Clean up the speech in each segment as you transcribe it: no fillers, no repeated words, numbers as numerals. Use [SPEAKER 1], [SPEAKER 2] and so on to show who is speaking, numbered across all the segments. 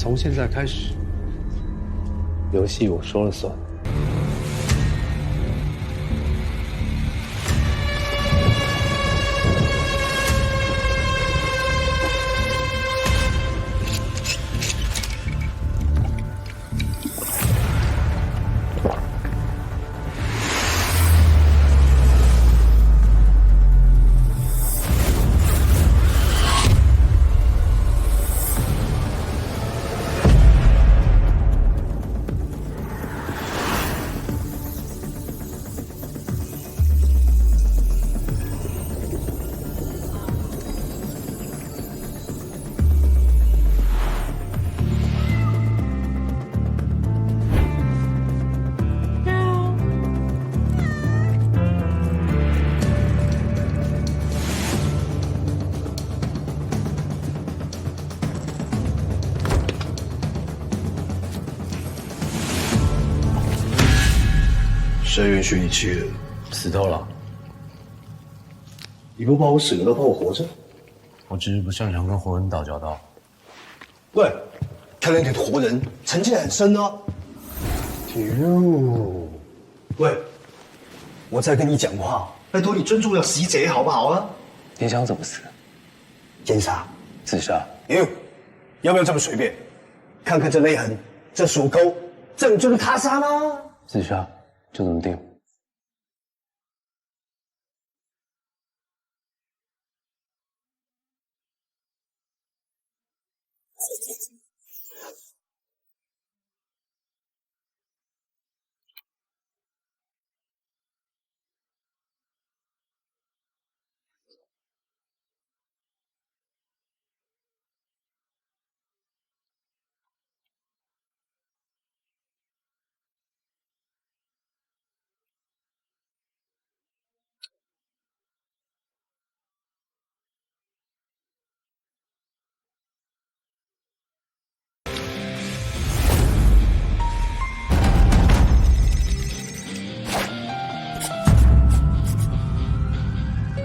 [SPEAKER 1] 从现在开始，游戏我说了算。
[SPEAKER 2] 谁允许你去的？
[SPEAKER 1] 死透了。
[SPEAKER 2] 你不怕我死了，怕我活着？
[SPEAKER 1] 我只是不擅长跟活人打交道。
[SPEAKER 2] 喂，看来你对活人成见很深啊。喂，我在跟你讲话，拜托你尊重了死者好不好啊？
[SPEAKER 1] 你想怎么死？
[SPEAKER 2] 奸杀、
[SPEAKER 1] 自杀？
[SPEAKER 2] 要不要这么随便？看看这勒痕，这锁钩，这不就是他杀吗？
[SPEAKER 1] 自杀，就这么定。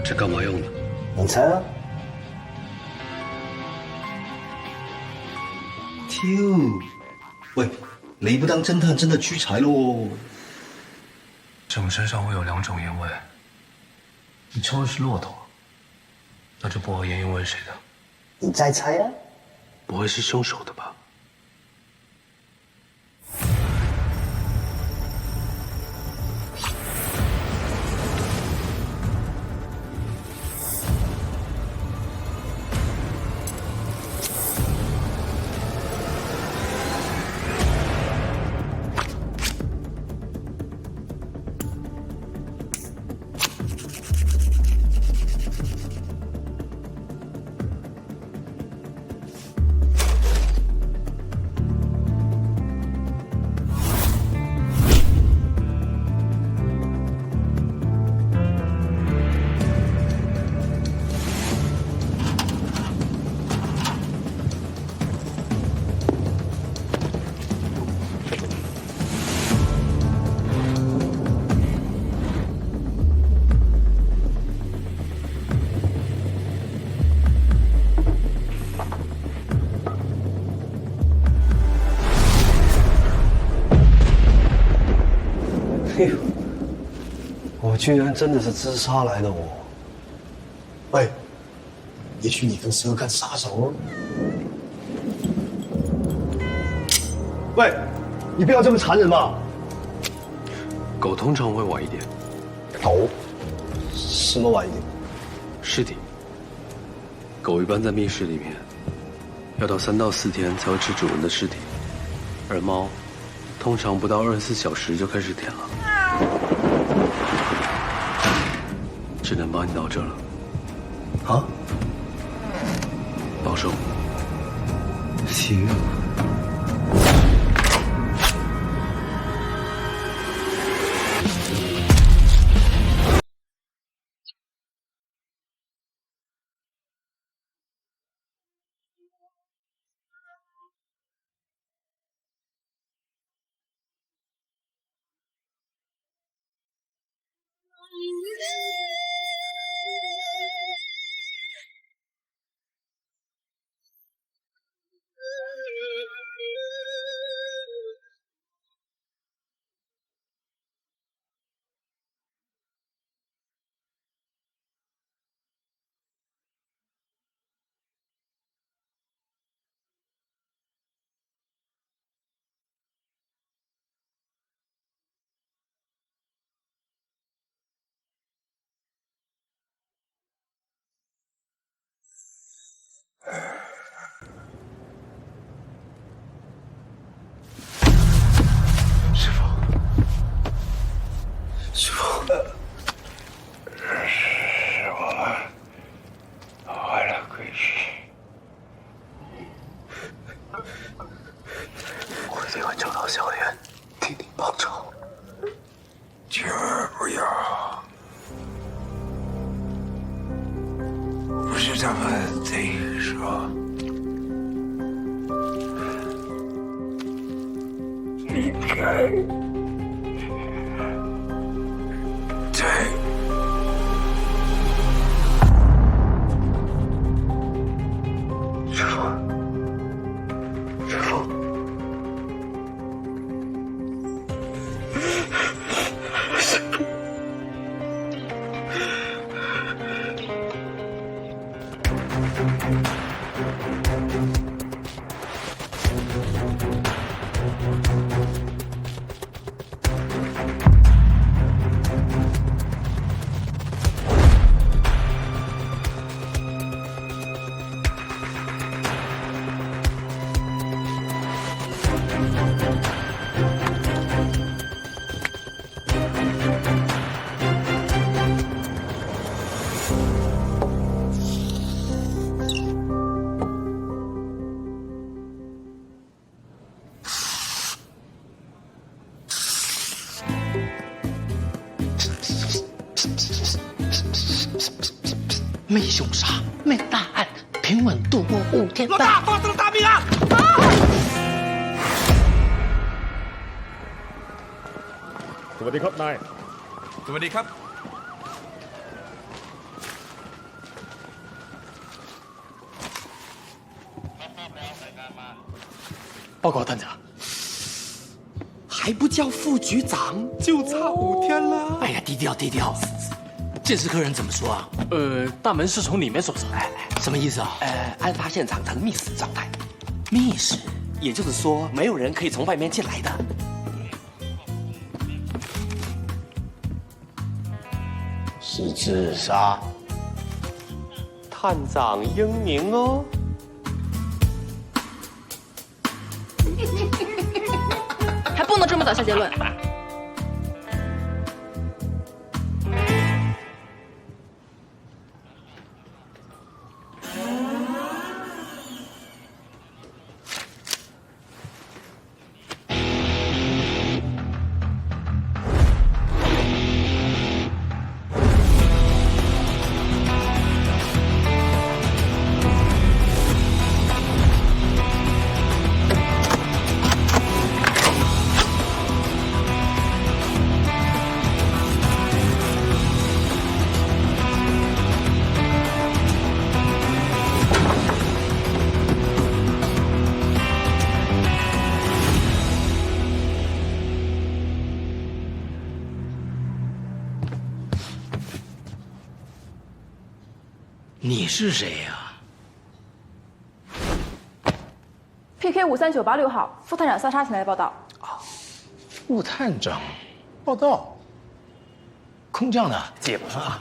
[SPEAKER 1] 这干嘛用的？
[SPEAKER 2] 你猜啊？喂，你不当侦探真的屈才喽！
[SPEAKER 1] 这种身上会有2种烟味，你抽的是骆驼，那这薄荷烟又会是谁的？
[SPEAKER 2] 你再猜啊？
[SPEAKER 1] 不会是凶手的吧？
[SPEAKER 2] 我居然真的是自杀来的我。喂，也许你更适合干杀手哦。喂，你不要这么残忍嘛！
[SPEAKER 1] 狗通常会晚一点。
[SPEAKER 2] 狗？什么晚一点？
[SPEAKER 1] 尸体。狗一般在密室里面，要到3到4天才会吃主人的尸体，而猫通常不到24小时就开始舔了。只能帮你到这了。
[SPEAKER 2] 啊？
[SPEAKER 1] 保守。
[SPEAKER 2] 行。师傅，师傅，
[SPEAKER 3] 是我坏了规矩。
[SPEAKER 2] 我一定会找到小莲，替你报仇。
[SPEAKER 3] 千万不要！不是他们这个说，离开。对。
[SPEAKER 2] 师傅，师傅。
[SPEAKER 4] 没凶杀，没大案，平稳度过5天半。
[SPEAKER 5] 老大，发生了大命案！
[SPEAKER 6] สวัสดีครับนาย
[SPEAKER 5] สวัสดีครับ
[SPEAKER 4] 报告探长，还不叫副局长，
[SPEAKER 5] 就差5天了。
[SPEAKER 4] 哎呀，低调低调。监视客人怎么说啊？大门是从里面锁上。什么意思啊？
[SPEAKER 7] 案发现场呈密室状态，
[SPEAKER 4] 密室，
[SPEAKER 7] 也就是说没有人可以从外面进来的。
[SPEAKER 2] 是自杀。
[SPEAKER 7] 探长英明哦。
[SPEAKER 8] 还不能这么早下结论。
[SPEAKER 4] 你是谁呀
[SPEAKER 8] ？PK 53986号，副探长3杀前来报道。
[SPEAKER 4] 副探长，报道。空降的，
[SPEAKER 7] 接不上。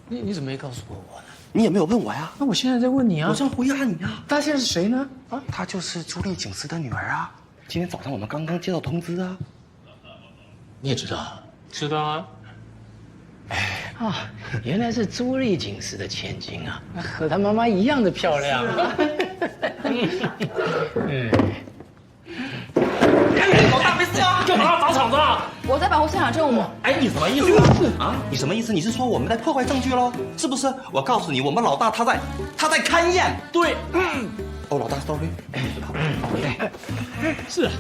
[SPEAKER 4] 你怎么没告诉我呢？
[SPEAKER 7] 你也没有问我呀。
[SPEAKER 4] 那我现在在问你啊。
[SPEAKER 7] 我正回答你啊。
[SPEAKER 4] 她现在是谁呢？啊，
[SPEAKER 7] 她就是朱丽警司的女儿啊。今天早上我们刚刚接到通知啊。
[SPEAKER 4] 你也知道？
[SPEAKER 6] 知道啊。
[SPEAKER 4] 啊，原来是朱丽警司的千金啊，和她妈妈一样的漂亮。
[SPEAKER 7] 老大没事啊？
[SPEAKER 6] 干嘛砸场子啊？
[SPEAKER 8] 我在保护现场证物。
[SPEAKER 7] 哎，你什么意思啊？你什么意思？你是说我们在破坏证据喽？是不是？我告诉你，我们老大他在勘验。
[SPEAKER 6] 对，
[SPEAKER 7] 哦，老大 ，sorry。
[SPEAKER 4] 是，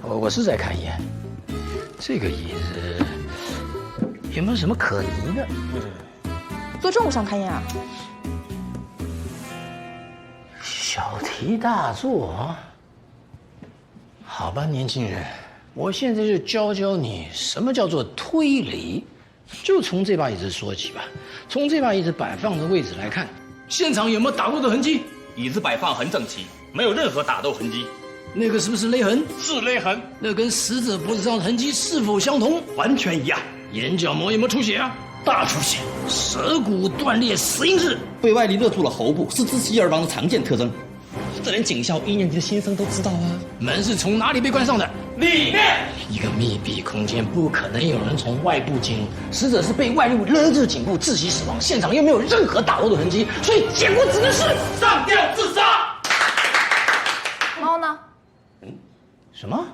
[SPEAKER 4] 我是在看一眼这个椅子有没有什么可疑的？
[SPEAKER 8] 做证物上勘验啊？
[SPEAKER 4] 小题大做。好吧，年轻人，我现在就教教你什么叫做推理。就从这把椅子说起吧。从这把椅子摆放的位置来看，现场有没有打斗的痕迹？
[SPEAKER 5] 椅子摆放很整齐，没有任何打斗痕迹。
[SPEAKER 4] 那个是不是勒痕？
[SPEAKER 5] 是勒痕。
[SPEAKER 4] 那跟死者脖子上的痕迹是否相同？
[SPEAKER 5] 完全一样。
[SPEAKER 4] 眼角膜有没有出血啊？大出血，舌骨断裂，死因是
[SPEAKER 7] 被外力勒住了喉部，是窒息而亡的常见特征。这连警校1年级的新生都知道啊。
[SPEAKER 4] 门是从哪里被关上的？
[SPEAKER 5] 里面。
[SPEAKER 4] 一个密闭空间，不可能有人从外部进入。死者是被外力勒住颈部窒息死亡，现场又没有任何打斗的痕迹，所以结果只能是
[SPEAKER 5] 上吊自杀。
[SPEAKER 8] 猫呢？
[SPEAKER 4] 什么？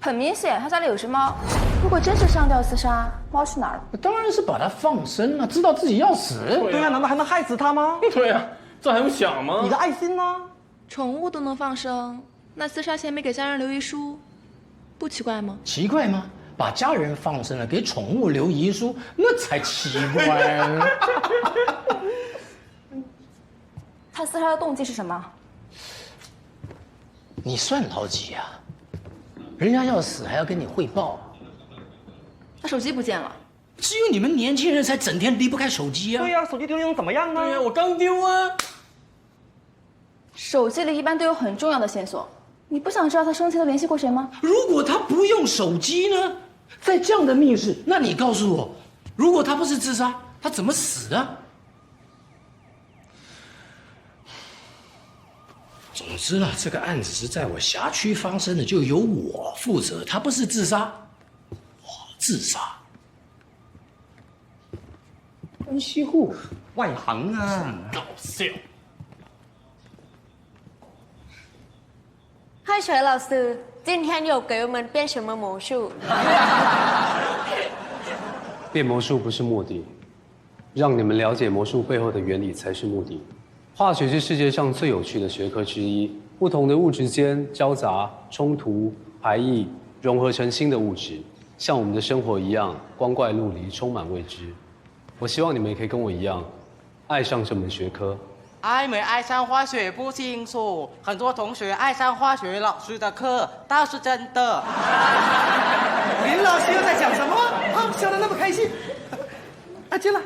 [SPEAKER 8] 很明显，他家里有只猫。如果真是上吊自杀，猫去哪儿了？
[SPEAKER 4] 当然是把它放生了，知道自己要死。
[SPEAKER 7] 对啊，难道还能害死他吗？
[SPEAKER 6] 对啊，这还用想吗？
[SPEAKER 7] 你的爱心呢？
[SPEAKER 9] 宠物都能放生，那自杀前没给家人留遗书，不奇怪吗？
[SPEAKER 4] 奇怪吗？把家人放生了，给宠物留遗书，那才奇怪呢。
[SPEAKER 8] 他自杀的动机是什么？
[SPEAKER 4] 你算老几呀？人家要死还要跟你汇报。
[SPEAKER 8] 他手机不见了。
[SPEAKER 4] 只有你们年轻人才整天离不开手机啊。
[SPEAKER 7] 对呀，手机丢能怎么样呢？
[SPEAKER 6] 对呀，我刚丢啊。
[SPEAKER 8] 手机里一般都有很重要的线索，你不想知道他生前都联系过谁吗？
[SPEAKER 4] 如果他不用手机呢？在这样的密室，那你告诉我，如果他不是自杀，他怎么死的？总之呢，这个案子是在我辖区发生的，就由我负责。他不是自杀，我自杀。分析户，
[SPEAKER 7] 外行啊，
[SPEAKER 6] 搞笑。
[SPEAKER 10] 嗨，水老师，今天又给我们变什么魔术？
[SPEAKER 1] 变魔术不是目的，让你们了解魔术背后的原理才是目的。化学是世界上最有趣的学科之一，不同的物质间交杂、冲突、排异，融合成新的物质，像我们的生活一样，光怪陆离，充满未知。我希望你们也可以跟我一样，爱上这门学科。
[SPEAKER 11] 爱没爱上化学不清楚，很多同学爱上化学老师的课，倒是真的。
[SPEAKER 2] 林老师又在讲什么？啊，笑得那么开心。啊，进来。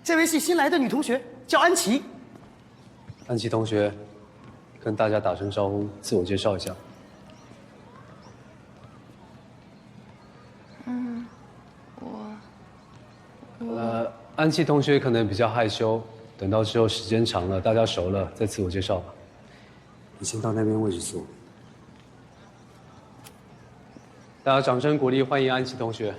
[SPEAKER 2] 这位是新来的女同学，叫安琪。
[SPEAKER 1] 安琪同学，跟大家打声招呼，自我介绍一下。安琪同学可能比较害羞，等到之后时间长了，大家熟了再自我介绍吧。你先到那边位置坐。大家掌声鼓励，欢迎安琪同学。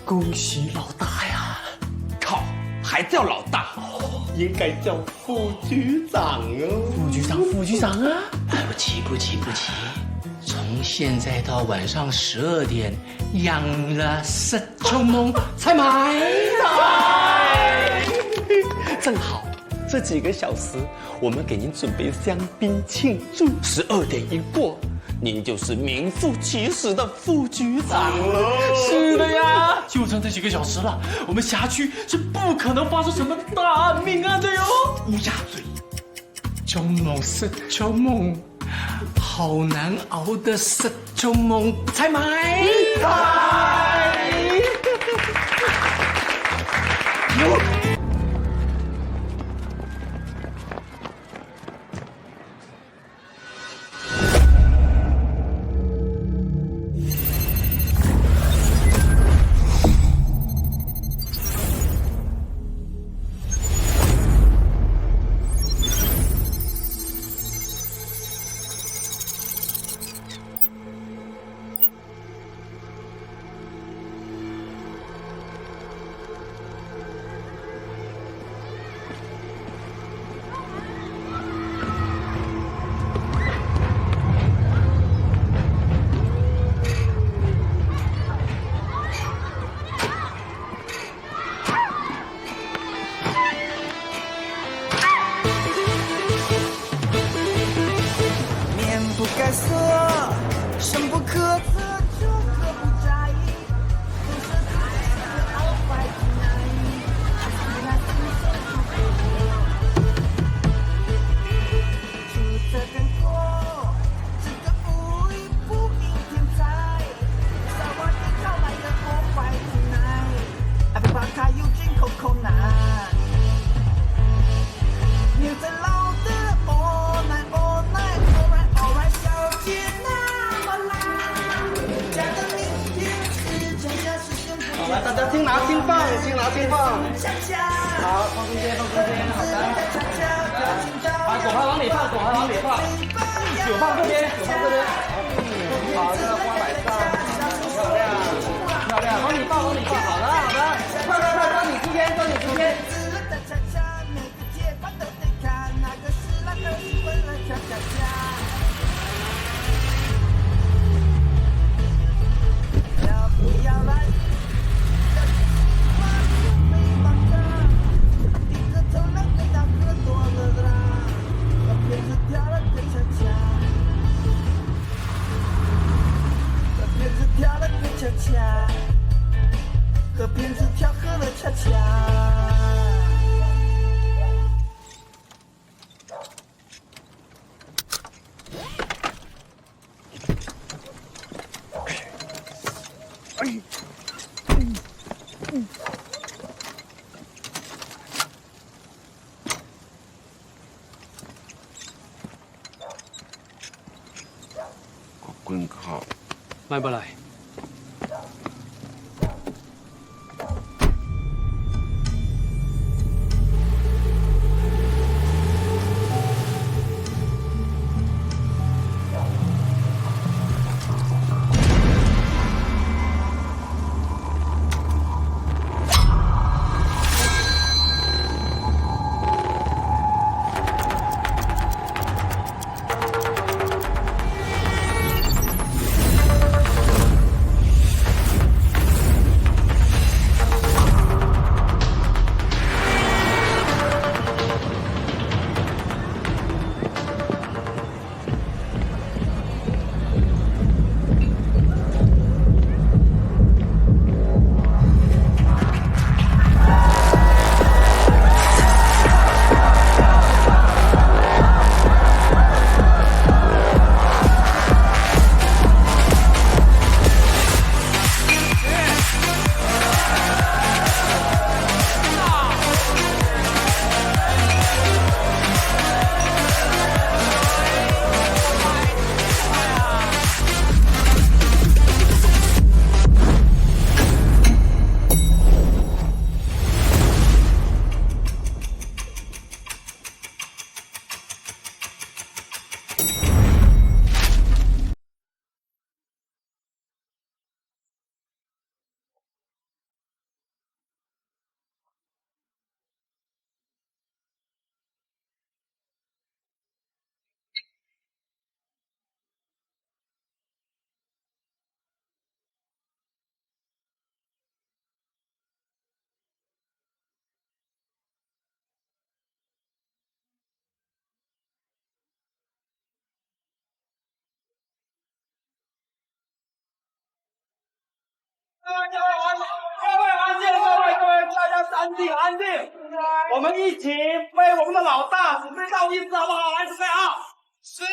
[SPEAKER 7] 恭喜老大呀！靠，还叫老大，应该叫副局长哦。
[SPEAKER 4] 副局长啊！不急，从现在到晚上12点，养了10ço梦才买来。
[SPEAKER 7] 正好，这几个小时我们给您准备香槟庆祝。12点一过，您就是名副其实的副局长了。
[SPEAKER 6] 是的呀，就剩这几个小时了，我们辖区是不可能发生什么大命案的哟。
[SPEAKER 7] 乌鸦嘴
[SPEAKER 4] 10ço梦，好难熬的10ço梦才买来。
[SPEAKER 2] 色，深不可测，就可不在意。不是太好坏之难，还是那心手出这根果，这个无一不应天才，撒我的靠来的破坏之难，还不怕他有进口口难。你在老的 all night all night alright alright 小姐那么辣，假的明天是真假是先不好，来大家听拿听放，听拿听放。好，放中间，放中间，好的。把手牌往里放，手牌往里放。酒放这边，酒放这边。好，这个花摆上，漂亮，漂亮，往里放，往里放。好的，好的，快快快，抓紧时间，抓紧时间。要不要来？低个头两个大哥多了啦，和骗子跳了个恰恰，和骗子跳了个恰恰，和骗子跳喝了恰恰。
[SPEAKER 3] 滚靠！
[SPEAKER 1] 来不来？
[SPEAKER 11] 各位，大家安静，安静，我们一起为我们的老大准备倒计时，好不好？来，准备啊！10。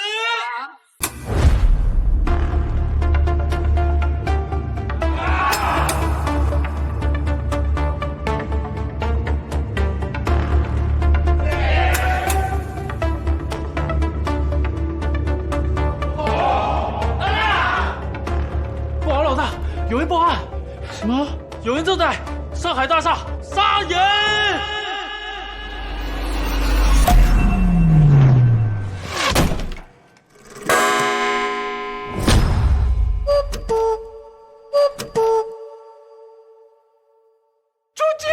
[SPEAKER 6] 不好，老大，有人报案。什么？有人正在上海大厦杀人！
[SPEAKER 11] 出击！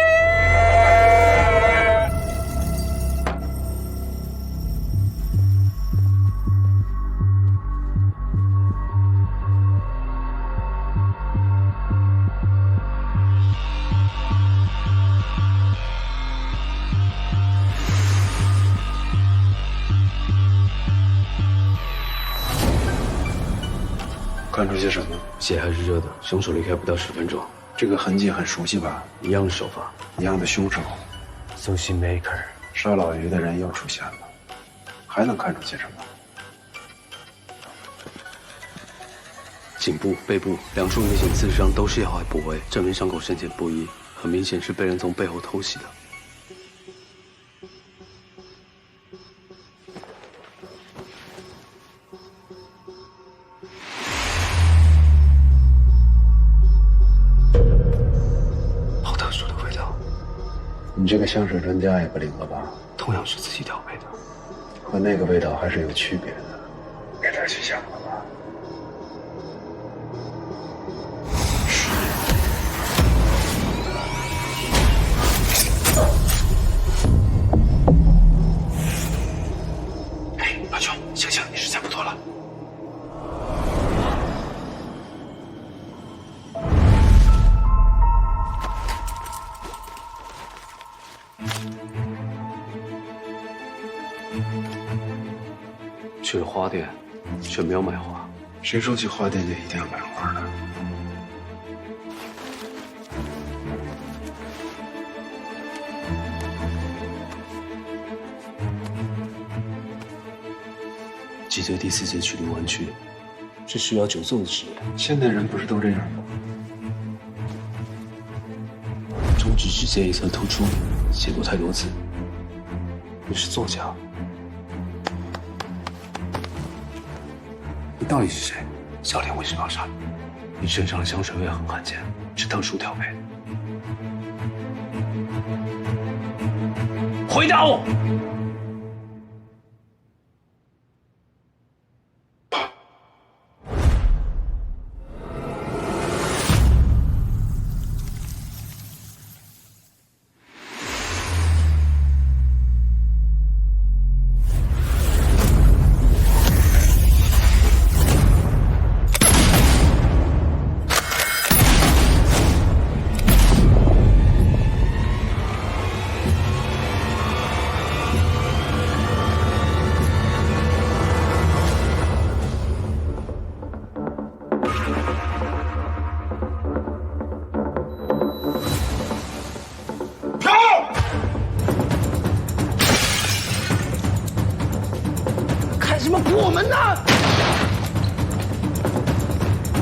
[SPEAKER 3] 看出些什么？
[SPEAKER 1] 血还是热的，凶手离开不到10分钟。
[SPEAKER 3] 这个痕迹很熟悉吧？
[SPEAKER 1] 一样的手法，
[SPEAKER 3] 一样的凶手。
[SPEAKER 1] Sushi Maker，
[SPEAKER 3] 烧老于的人又出现了，还能看出些什么？
[SPEAKER 1] 颈部、背部2处明显刺伤，都是要害部位，证明伤口深浅不一，很明显是被人从背后偷袭的。 好特殊的味道，
[SPEAKER 3] 你这个香水专家也不灵了吧？
[SPEAKER 1] 同样是自己调配的，
[SPEAKER 3] 和那个味道还是有区别的，别再去想了吧。哎，老兄，醒醒，你时间不多了。
[SPEAKER 1] 去了花店，却没有买花。
[SPEAKER 3] 谁说去花店就一定要买花的？
[SPEAKER 1] 脊椎第4节曲度弯曲，是需要久坐的职业。
[SPEAKER 3] 现代人不是都这样吗？
[SPEAKER 1] 中指指尖一侧突出，写过太多字。你是作家。 你到底是谁？小莲为什么要杀你？你身上的香水味很罕见，是特殊调配。回答我！
[SPEAKER 4] 看什么破门呢？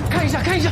[SPEAKER 4] 看一下，看一下。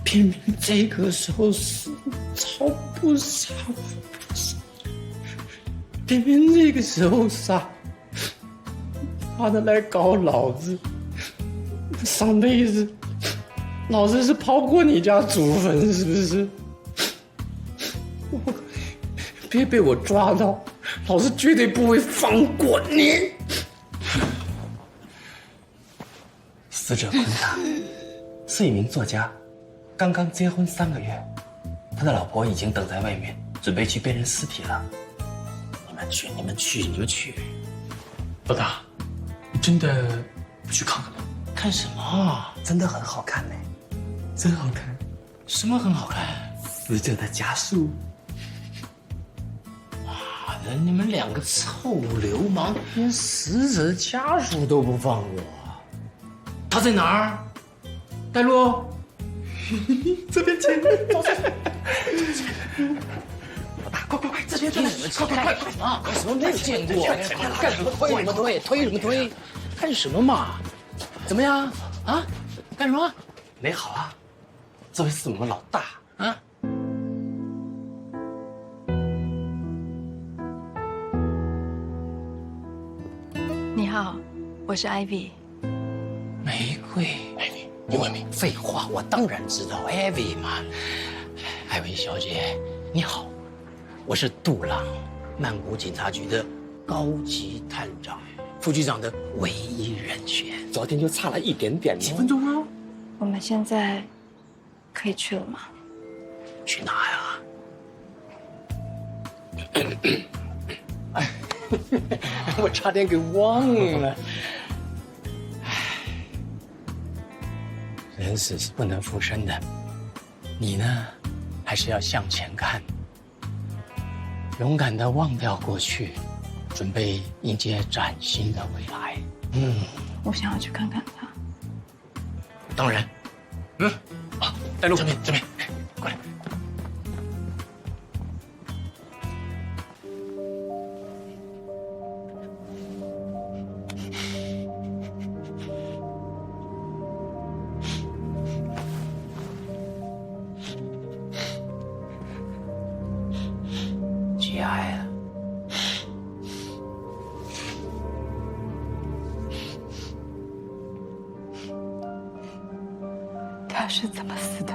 [SPEAKER 4] 偏偏这个时候是超不杀我不杀，偏偏这个时候杀，妈的来搞老子！上辈子老子是刨过你家祖坟是不是？别被我抓到，老子绝对不会放过你！
[SPEAKER 7] 死者昆达是一名作家。 刚刚结婚3个月，他的老婆已经等在外面，准备去辨认尸体了。你们去，你们去，你就去。
[SPEAKER 6] 老大，你真的不去看看吗？
[SPEAKER 7] 看什么？真的很好看呢，
[SPEAKER 6] 真好看。
[SPEAKER 7] 什么很好看？
[SPEAKER 6] 死者的家属。
[SPEAKER 4] 妈的，你们2个臭流氓，连死者家属都不放过。他在哪儿？带路。
[SPEAKER 6] 这边请，走走。
[SPEAKER 4] 快，这边推什么？快！啊，什么没有见过？干什么推什么推？推什么推？干什么嘛？怎么样？啊？干什么？
[SPEAKER 7] 你好啊，这位是我们老大啊。
[SPEAKER 9] 你好，我是 Ivy。
[SPEAKER 4] 玫瑰，你问你废话，我当然知道 Ivy 嘛。艾薇小姐，你好，我是杜朗，曼谷警察局的高级探长，副局长的唯一人选。
[SPEAKER 7] 昨天就差了一点点，
[SPEAKER 4] 几分钟哦。
[SPEAKER 8] 我们现在可以去了吗？
[SPEAKER 4] 去哪呀？我差点给忘了。人死是不能复生的，你呢，还是要向前看，勇敢地忘掉过去，准备迎接崭新的未来。
[SPEAKER 8] 我想要去看看他。
[SPEAKER 4] 当然。带路，这边，过来。节哀了。
[SPEAKER 8] 他是怎么死的？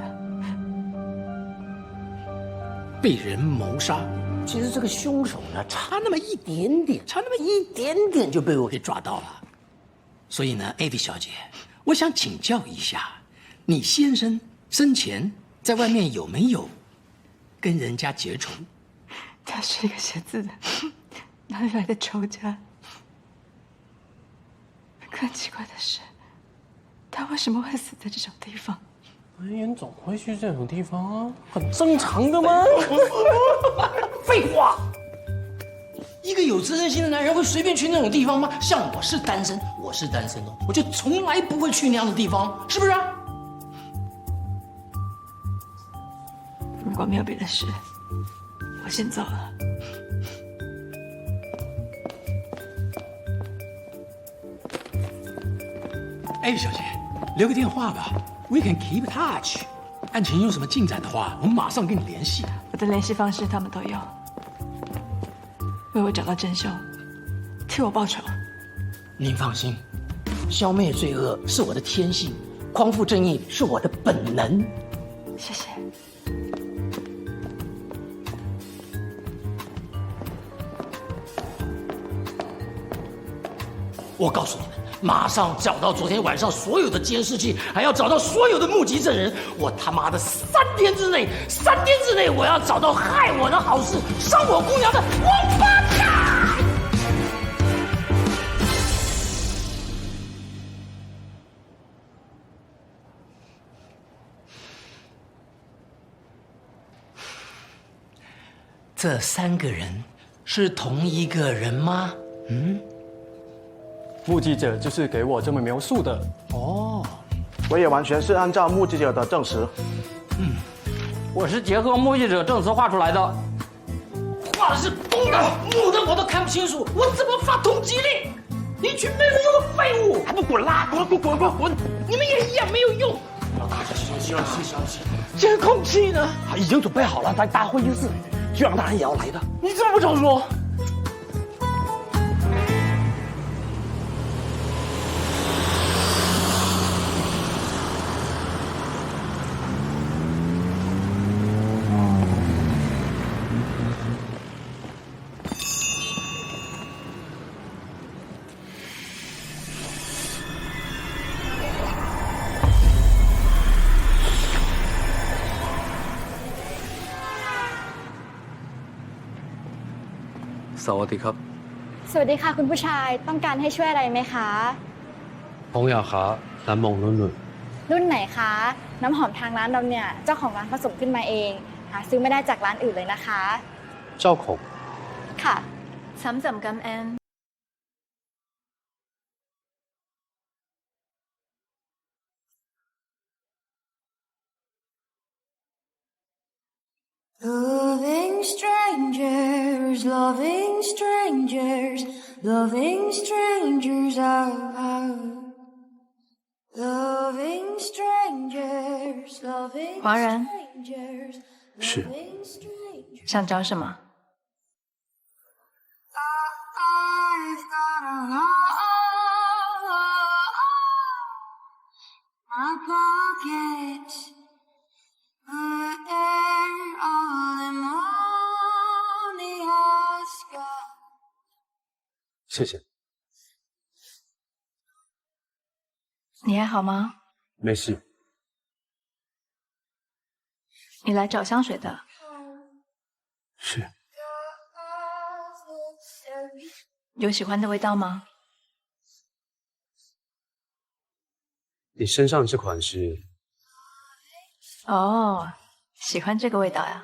[SPEAKER 4] 被人谋杀。其实这个凶手呢，差那么一点点就被我给抓到了。所以呢，艾薇小姐，我想请教一下，你先生生前在外面有没有跟人家结仇？
[SPEAKER 8] 他是一个写字的，哪里来的仇家？更奇怪的是，他为什么会死在这种地方？
[SPEAKER 6] 男人总会去这种地方啊，很正常的吗？
[SPEAKER 4] 废话！一个有责任心的男人会随便去那种地方吗？像我是单身哦，我就从来不会去那样的地方，是不是啊？
[SPEAKER 8] 如果没有别的事，我先走了。
[SPEAKER 4] 艾小姐，留个电话吧 ，We can keep touch。案情有什么进展的话，我们马上跟你联系。
[SPEAKER 8] 我的联系方式他们都有，为我找到真凶，替我报仇。
[SPEAKER 4] 您放心，消灭罪恶是我的天性，匡扶正义是我的本能。
[SPEAKER 8] 谢谢。
[SPEAKER 4] 我告诉你们，马上找到昨天晚上所有的监视器，还要找到所有的目击证人。我他妈的3天之内，我要找到害我的好事、伤我姑娘的王八蛋！这3个人是同一个人吗？
[SPEAKER 6] 目击者就是给我这么描述的。
[SPEAKER 4] 哦，
[SPEAKER 11] 我也完全是按照目击者的证实。
[SPEAKER 7] 我是结合目击者证词画出来的。
[SPEAKER 4] 画的是公的、母的，我都看不清楚，我怎么发通缉令？一群没有用的废物，还不滚啦！滚！你们也一样没有用。消息，监控器呢？
[SPEAKER 11] 已经准备好了，在大会议室，局长大人也要来的。
[SPEAKER 4] 你怎么不早说？
[SPEAKER 1] สวัสดีครับ
[SPEAKER 10] สวัสดีค่ะคุณผู้ชายต้องการให้ช่วยอะไรไหมคะ
[SPEAKER 1] ผมอยากหาน้ำมงรุ่น
[SPEAKER 10] รุ่นไหนคะ น้ำหอมทางร้านเราเนี่ยเจ้าของร้านผสมขึ้นมาเอง หาซื้อไม่ได้จากร้านอื่นเลยนะคะ
[SPEAKER 1] เจ้าของ
[SPEAKER 10] ค่ะ
[SPEAKER 8] 慘浸感恩。
[SPEAKER 2] Loving strangers, loving strangers, loving strangers are
[SPEAKER 8] 华人
[SPEAKER 1] 是。
[SPEAKER 8] 想找什么？
[SPEAKER 1] 谢谢。
[SPEAKER 8] 你还好吗？
[SPEAKER 1] 没事。
[SPEAKER 8] 你来找香水的。
[SPEAKER 1] 是。
[SPEAKER 8] 有喜欢的味道吗？
[SPEAKER 1] 你身上这款是？
[SPEAKER 8] 哦，喜欢这个味道呀。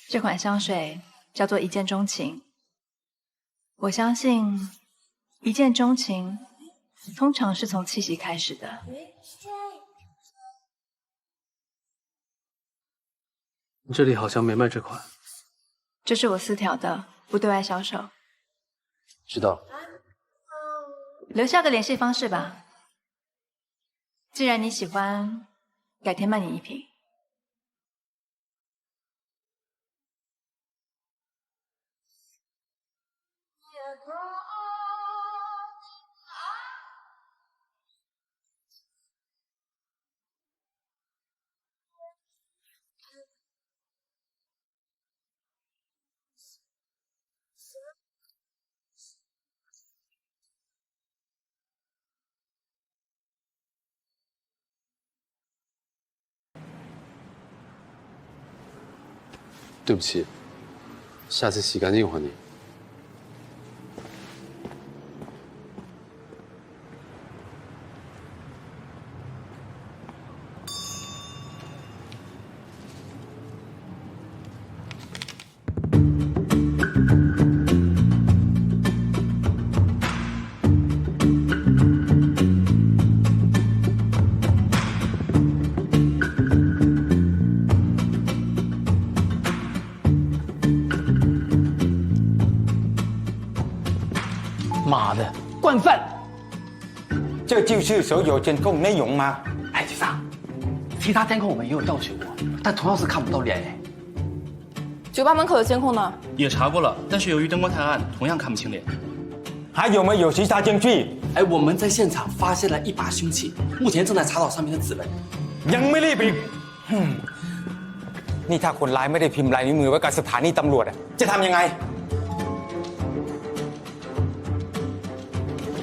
[SPEAKER 8] 这款香水叫做一见钟情。我相信，一见钟情通常是从气息开始的。
[SPEAKER 1] 这里好像没卖这款。
[SPEAKER 8] 这是我私调的，不对外销售。
[SPEAKER 1] 知道。
[SPEAKER 8] 留下个联系方式吧。既然你喜欢，改天卖你一瓶。
[SPEAKER 1] 对不起，下次洗干净还你。
[SPEAKER 4] 妈的，惯犯！
[SPEAKER 11] 这就是所有监控内容吗？
[SPEAKER 7] 哎，局长，其他监控我们也有调取过，但同样是看不到脸哎。
[SPEAKER 9] 酒吧门口的监控呢？
[SPEAKER 6] 也查过了，但是由于灯光太暗，同样看不清脸。
[SPEAKER 11] 还有没有其他证据？
[SPEAKER 7] 哎，我们在现场发现了一把凶器，目前正在查找上面的指纹。
[SPEAKER 11] ยังไม่รีบอีกนี่ถ้าคนร้ายไม่ได้พิมพ์ลายนิ้วมือไว้กับสถานีตำรวจจะทำยังไง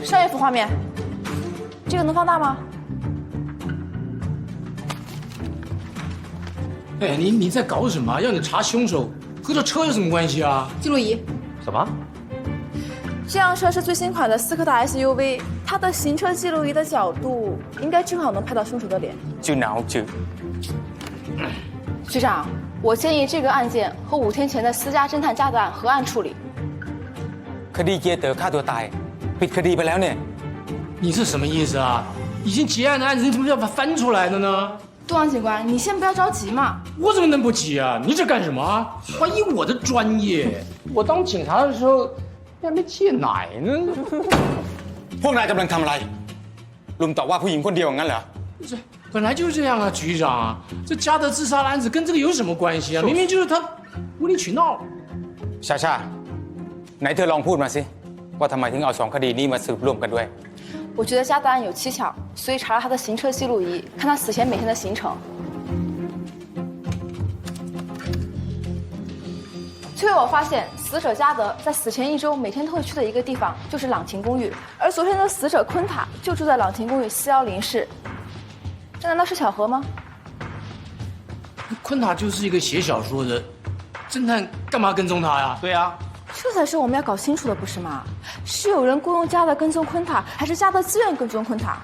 [SPEAKER 9] 上一幅画面，这个能放大吗？
[SPEAKER 4] 哎，你在搞什么？要你查凶手，和这车有什么关系啊？
[SPEAKER 9] 记录仪，
[SPEAKER 7] 什么？
[SPEAKER 9] 这辆车是最新款的斯柯达 SUV， 它的行车记录仪的角度应该正好能拍到凶手的脸。
[SPEAKER 11] 就挠就。
[SPEAKER 9] 局长，我建议这个案件和5天前的私家侦探家的案合案处理。
[SPEAKER 11] คดีเจเต๋อฆ่าตัวตายปิดคดีไปแล้วเนี่ย。
[SPEAKER 4] 你是什么意思啊？已经结案的案子，你怎么要把它翻出来的呢？
[SPEAKER 9] 杜王警官，你先不要着急嘛。
[SPEAKER 4] 我怎么能不急啊？你这干什么？怀疑我的专业？我当警察的时候还没戒奶呢。
[SPEAKER 11] พวกนายกำลังทำอะไรลุมต่อว่าผู้หญิงคนเดียวงั้นเหรอ？
[SPEAKER 4] 这本来就是这样啊，局长。这嘉德自杀的案子跟这个有什么关系啊？明明就是他无理取闹。
[SPEAKER 11] ชาชาไหนเธอลองพูดมาสิว่าทำไมถึงเอา2คดีนี้มาสืบร่วมกันด้วย
[SPEAKER 9] 我觉得家的案有蹊跷，所以查了他的行车记录仪，看他死前每天的行程。最后我发现，死者嘉德在死前1周每天都会去的一个地方就是朗廷公寓，而昨天的死者昆塔就住在朗廷公寓410室。这难道是巧合吗？
[SPEAKER 4] 昆塔就是一个写小说的侦探，干嘛跟踪他呀？
[SPEAKER 7] 对啊。
[SPEAKER 9] 这才是我们要搞清楚的，不是吗？是有人雇佣嘉德跟踪昆塔，还是嘉德自愿跟踪昆塔？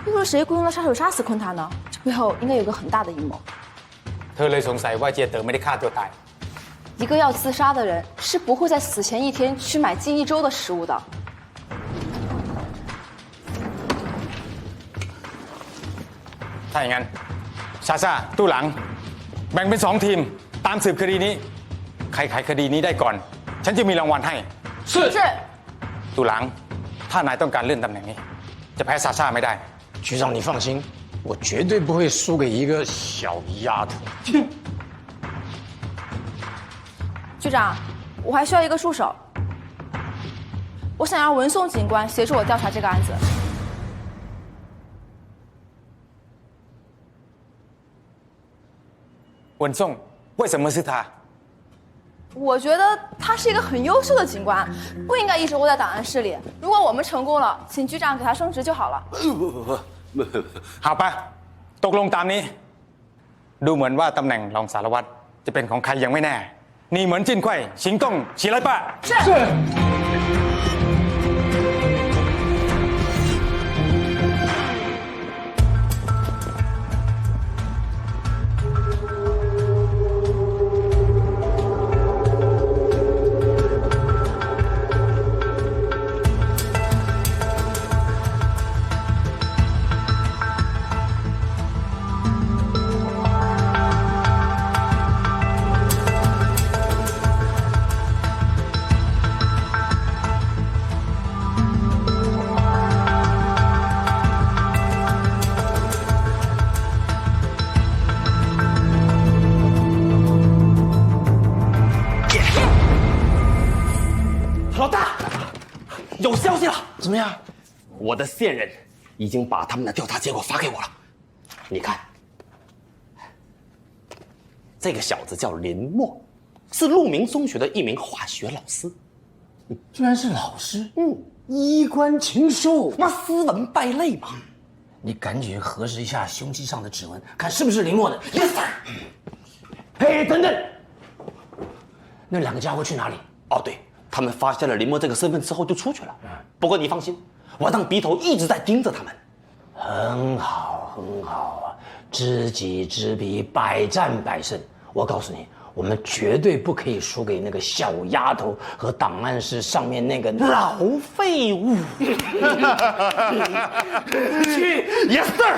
[SPEAKER 9] 又是谁雇佣了杀手杀死昆塔呢？这背后应该有个很大的阴谋。
[SPEAKER 11] เธอเลยสงสัยว่าเจเต๋อไม่ได้ฆ่าตัวตาย
[SPEAKER 9] 一个要自杀的人是不会在死前1天去买近1周的食物的。
[SPEAKER 11] ถ้าอย่างนั้นชาชาตู้หลังแบ่งเป็น2ทีมตามสืบคดีนี้ใครไขคดีนี้ได้ก่อนฉันจะมีรางวัลให้
[SPEAKER 9] 是
[SPEAKER 11] ตู้หลังถ้านายต้องการเลื่อนตำแหน่งนี้ จะแพ้ซาซ่าไม่ได้
[SPEAKER 4] 局长，你放心，我绝对不会输给一个小丫头。
[SPEAKER 9] 局长，我还需要一个助手，我想要文颂警官协助我调查这个案子。
[SPEAKER 11] 文颂，为什么是他？
[SPEAKER 9] 我觉得他是一个很优秀的警官，不应该一直窝在档案室里。如果我们成功了，请局长给他升职就好了。
[SPEAKER 11] 好吧，ตกลงตามนี้ดูเหมือนว่าตำแหน่งรองสารวัตรจะเป็นของใครยังไม่แน่你们尽快行动起来吧。
[SPEAKER 9] 是。
[SPEAKER 7] 老大，有消息了！
[SPEAKER 4] 怎么样？
[SPEAKER 7] 我的线人已经把他们的调查结果发给我了。你看，这个小子叫林默，是鹿鸣中学的一名化学老师。
[SPEAKER 4] 居然是老师？衣冠禽兽，
[SPEAKER 7] 那斯文败类嘛。
[SPEAKER 4] 你赶紧核实一下胸肌上的指纹，看是不是林默的。Yes sir。嘿，等等，那两个家伙去哪里？
[SPEAKER 7] 哦，对。他们发现了林默这个身份之后就出去了。不过你放心，我让鼻头一直在盯着他们。
[SPEAKER 4] 很好，很好啊，知己知彼，百战百胜。我告诉你，我们绝对不可以输给那个小丫头和档案室上面那个
[SPEAKER 7] 老废物。去 ，Yes sir。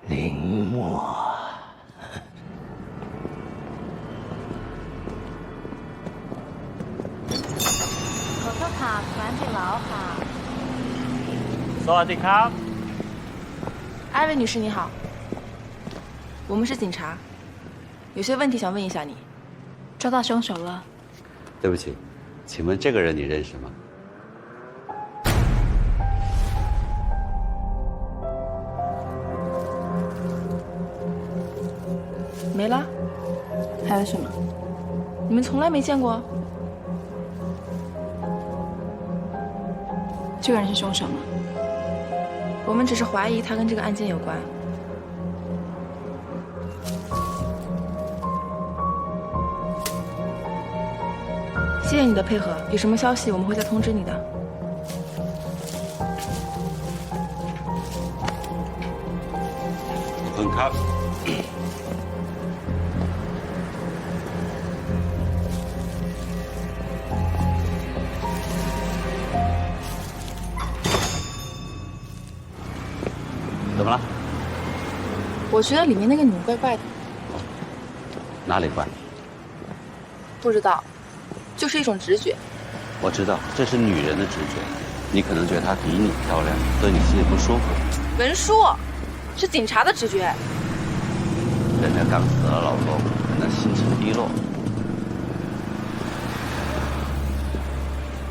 [SPEAKER 4] 林默。
[SPEAKER 6] สวัสดีครับ
[SPEAKER 9] 艾薇女士你好，我们是警察，有些问题想问一下你。
[SPEAKER 8] 抓到凶手了。
[SPEAKER 12] 对不起，请问这个人你认识吗？
[SPEAKER 9] 没了？还有什么？你们从来没见过？
[SPEAKER 8] 这个人是凶手吗？
[SPEAKER 9] 我们只是怀疑他跟这个案件有关。谢谢你的配合，有什么消息我们会再通知你的。
[SPEAKER 12] 很ครับ 怎么了？
[SPEAKER 9] 我觉得里面那个女人怪怪的。
[SPEAKER 12] 哪里怪？
[SPEAKER 9] 不知道，就是一种直觉。
[SPEAKER 12] 我知道，这是女人的直觉。你可能觉得她比你漂亮，所以你心里不舒服。
[SPEAKER 9] 文书，是警察的直觉。
[SPEAKER 12] 人家刚死了老公，可能心情低落。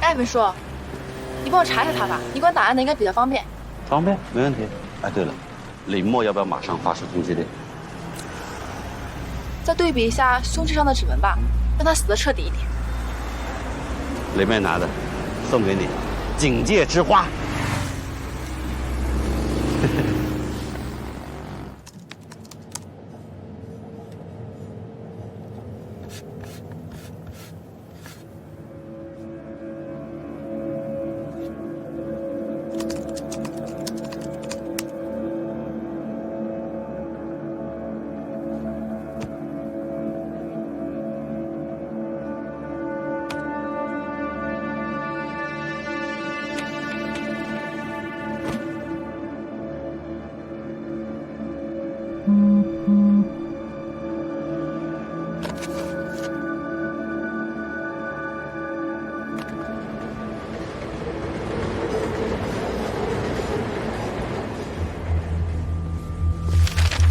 [SPEAKER 9] 哎，文书，你帮我查一下他吧，你管档案的应该比较方便。
[SPEAKER 12] 方便，没问题。哎，对了，林默要不要马上发出通缉令？
[SPEAKER 9] 再对比一下胸肢上的指纹吧，让他死得彻底一点。
[SPEAKER 12] 里面拿的，送给你，警戒之花。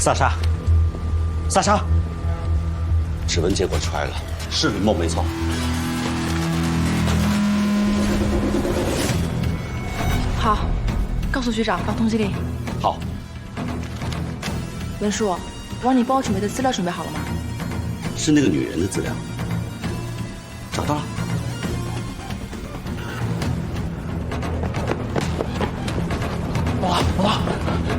[SPEAKER 12] 莎莎，莎莎，指纹结果出来了，是林梦没错。
[SPEAKER 9] 好，告诉学长发通缉令。
[SPEAKER 12] 好。
[SPEAKER 9] 文书，我让你帮我准备的资料准备好了吗？
[SPEAKER 12] 是那个女人的资料，找到了。
[SPEAKER 4] 老大，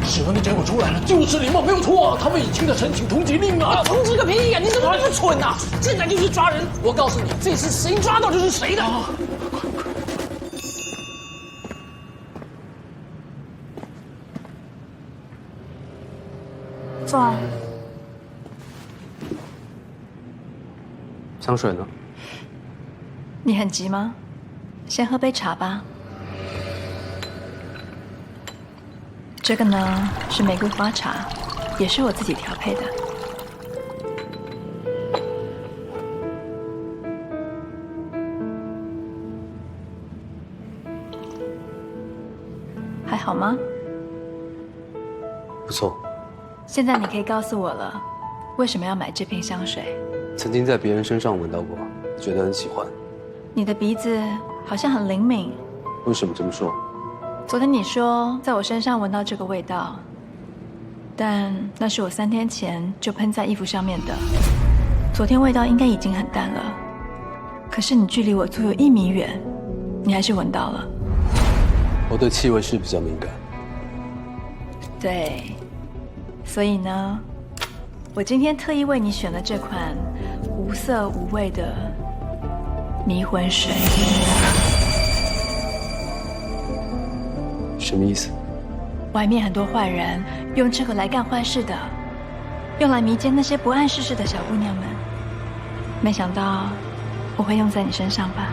[SPEAKER 4] 指纹的结果出来了，就是林梦没有错，他们已经在申请通缉令了。通缉个屁呀！你怎么那么蠢呐？现在就去抓人！我告诉你，这次谁抓到就是谁的。
[SPEAKER 8] 坐。
[SPEAKER 1] 香水呢？
[SPEAKER 8] 你很急吗？先喝杯茶吧。这个呢是玫瑰花茶，也是我自己调配的。还好吗？
[SPEAKER 1] 不错。
[SPEAKER 8] 现在你可以告诉我了，为什么要买这瓶香水？
[SPEAKER 1] 曾经在别人身上闻到过，觉得很喜欢。
[SPEAKER 8] 你的鼻子好像很灵敏。
[SPEAKER 1] 为什么这么说？
[SPEAKER 8] 昨天你说在我身上闻到这个味道，但那是我3天前就喷在衣服上面的。昨天味道应该已经很淡了，可是你距离我足有1米远，你还是闻到了。
[SPEAKER 1] 我对气味是比较敏感。
[SPEAKER 8] 对，所以呢，我今天特意为你选了这款无色无味的迷魂水。
[SPEAKER 1] 什么意思？
[SPEAKER 8] 外面很多坏人用这个来干坏事的，用来迷奸那些不谙世事的小姑娘们。没想到我会用在你身上吧？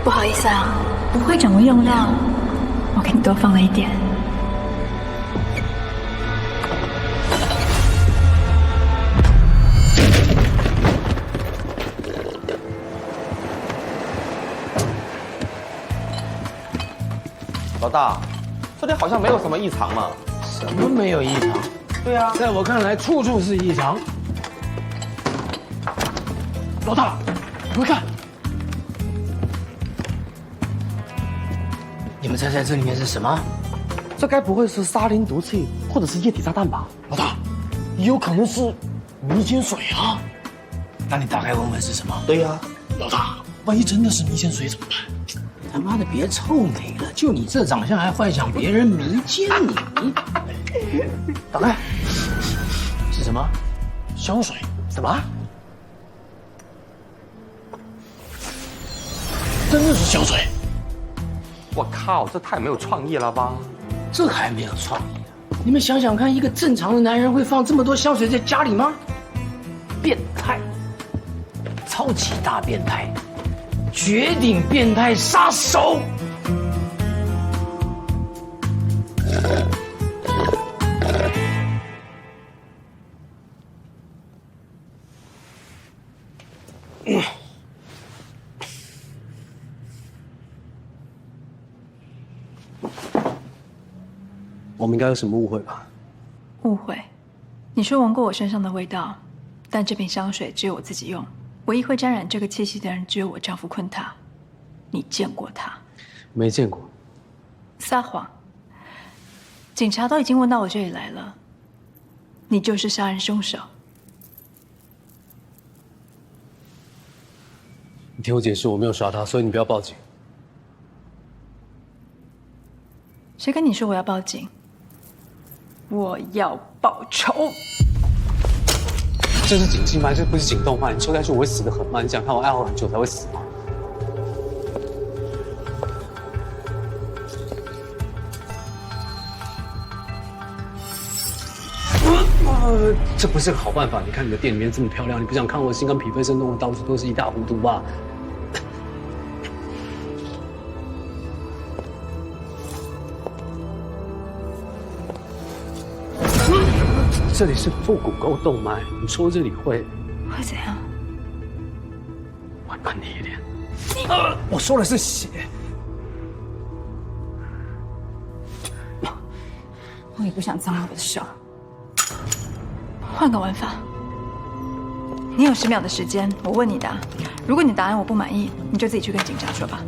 [SPEAKER 8] 不好意思啊，不会掌握用量，我给你多放了一点。
[SPEAKER 13] 老大，这里好像没有什么异常嘛。
[SPEAKER 4] 什么没有异常？
[SPEAKER 13] 对啊，
[SPEAKER 4] 在我看来，处处是异常。老大，快看！你们猜猜这里面是什么？
[SPEAKER 13] 这该不会是沙林毒气或者是液体炸弹吧？
[SPEAKER 4] 老大，有可能是迷奸水啊！那你打开闻闻是什么？
[SPEAKER 13] 对呀，
[SPEAKER 4] 老大，万一真的是迷奸水怎么办？他妈的，别臭美了！就你这长相，还幻想别人迷奸你？打开，是什么？香水？什么？真的是香水！
[SPEAKER 13] 我靠，这太没有创意了吧？
[SPEAKER 4] 这还没有创意啊！你们想想看，一个正常的男人会放这么多香水在家里吗？变态，超级大变态！绝顶变态杀手！
[SPEAKER 1] 我们应该有什么误会吧？
[SPEAKER 8] 误会？你说闻过我身上的味道，但这瓶香水只有我自己用。唯一会沾染这个气息的人只有我丈夫昆塔，你见过他？
[SPEAKER 1] 没见过。
[SPEAKER 8] 撒谎！警察都已经问到我这里来了，你就是杀人凶手。
[SPEAKER 1] 你听我解释，我没有杀他，所以你不要报警。
[SPEAKER 8] 谁跟你说我要报警？我要报仇！
[SPEAKER 1] 这是警心吗？这不是警动吗？你抽下去我会死得很慢。你想看我爱好很久才会死吗？这不是个好办法。你看你的店里面这么漂亮，你不想看我心肝脾肺肾弄得到处都是一塌糊涂吧？这里是腹股沟动脉，你戳这里会
[SPEAKER 8] 怎样？
[SPEAKER 1] 会喷你一脸。我说的是血，
[SPEAKER 8] 也不想脏了我的手。换个玩法，你有10秒的时间，我问你答。如果你答案我不满意，你就自己去跟警察说吧。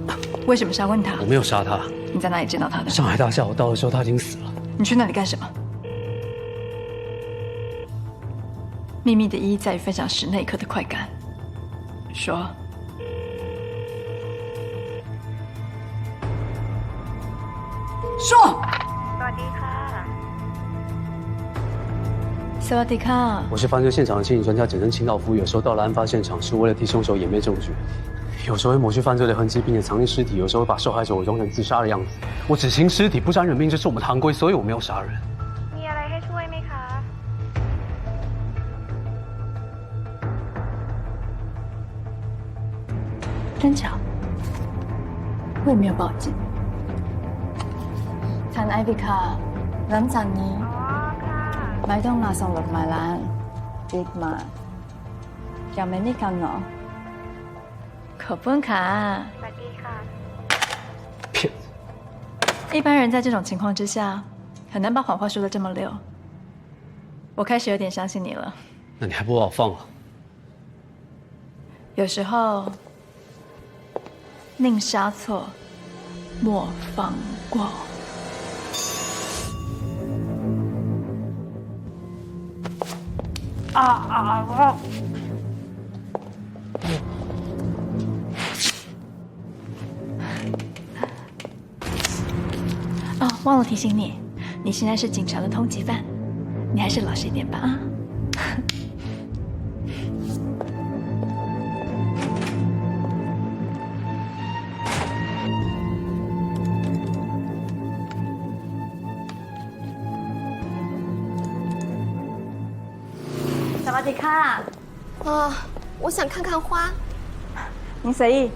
[SPEAKER 8] 为什么杀问他？
[SPEAKER 1] 我没有杀他。
[SPEAKER 8] 你在哪里见到他的？
[SPEAKER 1] 上海大厦，我到的时候他已经死了。
[SPEAKER 8] 你去那里干什么？秘密的意义在于分享时那一刻的快感。说。说。萨瓦迪卡。
[SPEAKER 1] 我是犯罪现场的心理专家，简称清道夫。有时候到了案发现场是为了替凶手掩灭证据，有时候会抹去犯罪的痕迹，并且藏匿尸体；有时候会把受害者伪装成自杀的样子。我只行尸体，不沾人命，这是我们的行规，所以我没有杀人。
[SPEAKER 10] มีอะไรให้ช่วยไหมคะ
[SPEAKER 8] 真巧，我也没有报警。ท่านไอวิคาหลังจากนี้ไม่ต้องมาส่งดอกไม้ร้านบิ๊กมายังไม่มีกันเนาะขอบคุณค่ะ
[SPEAKER 10] สวัสดีค่ะ
[SPEAKER 1] 骗子！
[SPEAKER 8] 一般人在这种情况之下，很难把谎话说得这么溜。我开始有点相信你了。
[SPEAKER 1] 那你还不把我放了？
[SPEAKER 8] 有时候，宁杀错，莫放过。哦，忘了提醒你，你现在是警察的通缉犯，你还是老实一点吧啊。
[SPEAKER 10] สวัสดีค่ะ
[SPEAKER 9] 我想看看花。
[SPEAKER 10] 您随意。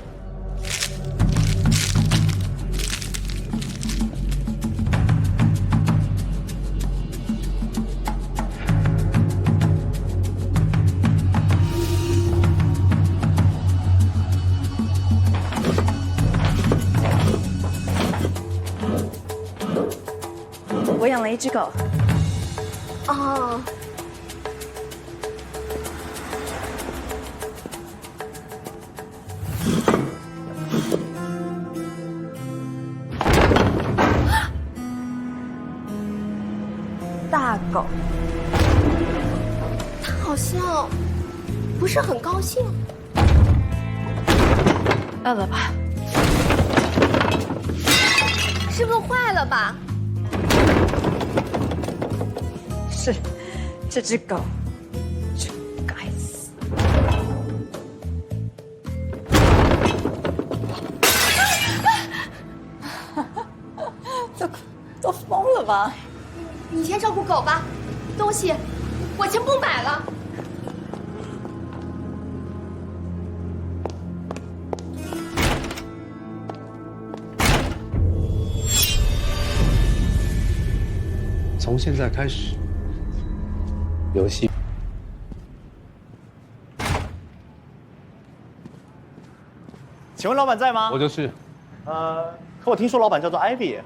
[SPEAKER 10] 我养了一只狗。
[SPEAKER 9] 哦。
[SPEAKER 10] 大狗，
[SPEAKER 9] 它好像不是很高兴。
[SPEAKER 8] 饿了吧？
[SPEAKER 9] 是不是坏了吧？
[SPEAKER 10] 是，这只狗，真该死。都疯了吧？
[SPEAKER 9] 你先照顾狗吧，东西我先不买了。
[SPEAKER 1] 从现在开始，游戏。
[SPEAKER 13] 请问老板在吗？
[SPEAKER 1] 我就是。
[SPEAKER 13] 可我听说老板叫做 Ivy。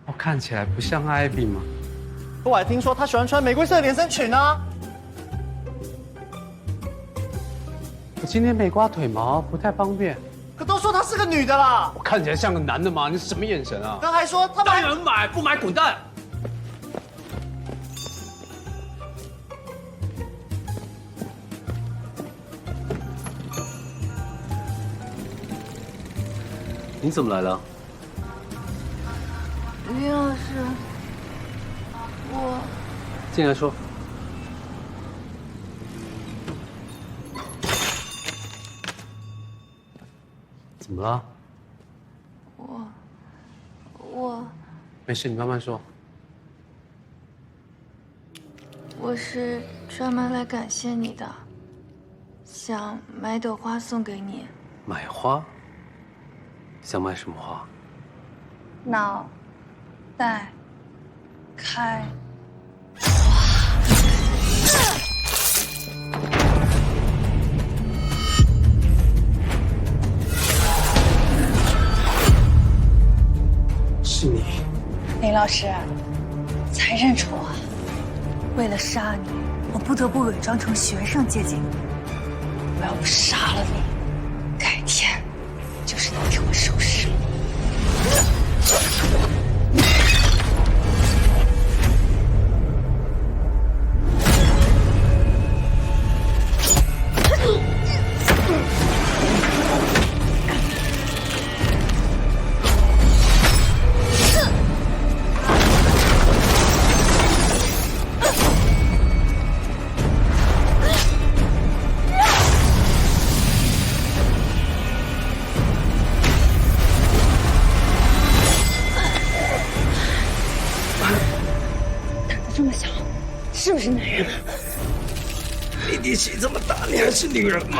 [SPEAKER 1] 我看起来不像 Ivy 吗？
[SPEAKER 13] 可我还听说他喜欢穿玫瑰色的连身裙呢。
[SPEAKER 1] 我今天没刮腿毛，不太方便。
[SPEAKER 13] 可都说她是个女的啦。
[SPEAKER 1] 我看起来像个男的吗？你是什么眼神啊？
[SPEAKER 13] 刚还说他
[SPEAKER 1] 当然买，不买滚蛋！你怎么来了？
[SPEAKER 9] 于老师，我
[SPEAKER 1] 进来说。怎么了？
[SPEAKER 9] 我
[SPEAKER 1] 没事，你慢慢说。
[SPEAKER 9] 我是专门来感谢你的，想买朵花送给你。
[SPEAKER 1] 买花？想买什么花？
[SPEAKER 9] 脑袋开
[SPEAKER 1] 是你。
[SPEAKER 10] 林老师，才认出我。为了杀你，我不得不伪装成学生接近你。我要不杀了你，改天就是你给我收尸了。这么小，是不是男人？
[SPEAKER 4] 你力气这么大，你还是女人吗？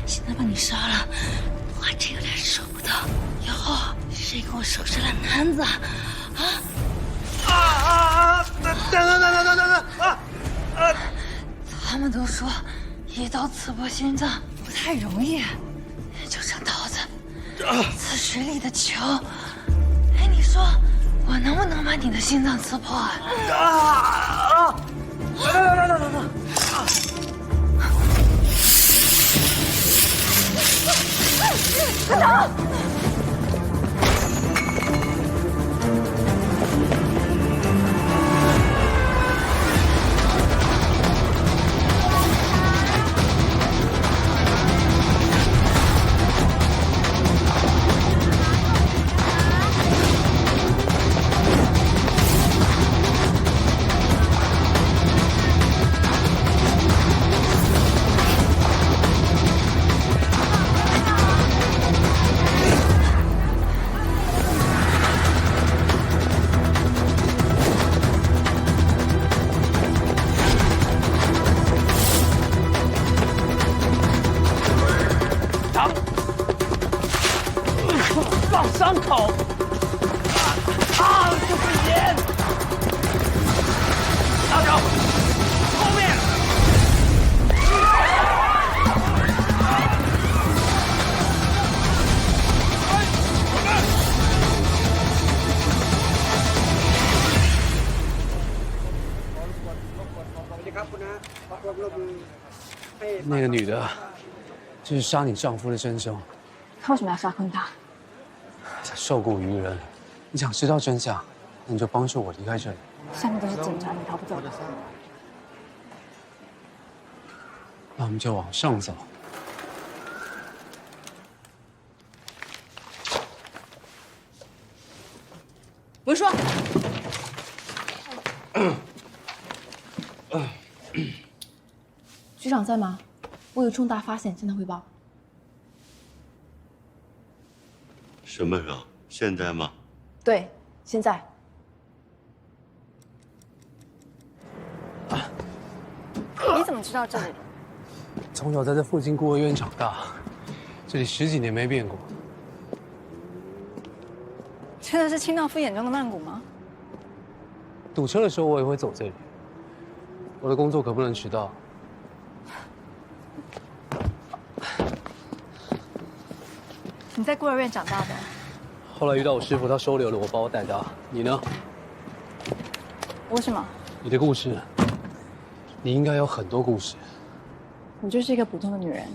[SPEAKER 10] 现在把你杀了，我还真有点舍不得。以后谁给我收拾了男子啊？等！他们都说一刀刺破心脏不太容易，就这刀子刺水里的球。哎，你说我能不能把你的心脏刺破啊？班长！
[SPEAKER 6] 放伤口！就是烟！大脚，后面！
[SPEAKER 1] 那个女的，就是杀你丈夫的真凶。
[SPEAKER 9] 他为什么要杀昆塔？
[SPEAKER 1] 他受雇于人。你想知道真相，那你就帮助我离开这里。
[SPEAKER 9] 下面都是警察，你逃不走的。
[SPEAKER 1] 那我们就往上走。
[SPEAKER 9] 文书。局长在吗？我有重大发现，向他汇报。
[SPEAKER 12] 什么时候？现在吗？
[SPEAKER 9] 对，现在。
[SPEAKER 10] 你怎么知道这里？
[SPEAKER 1] 从小在这附近孤儿院长大，这里10几年没变过。
[SPEAKER 8] 真的是清道夫眼中的曼谷吗？
[SPEAKER 1] 堵车的时候我也会走这里。我的工作可不能迟到。
[SPEAKER 8] 你在孤儿院长大的？
[SPEAKER 1] 后来遇到我师傅，他收留了我，把我带大。你呢？
[SPEAKER 8] 为什么？
[SPEAKER 1] 你的故事，你应该有很多故事。
[SPEAKER 8] 我就是一个普通的女人，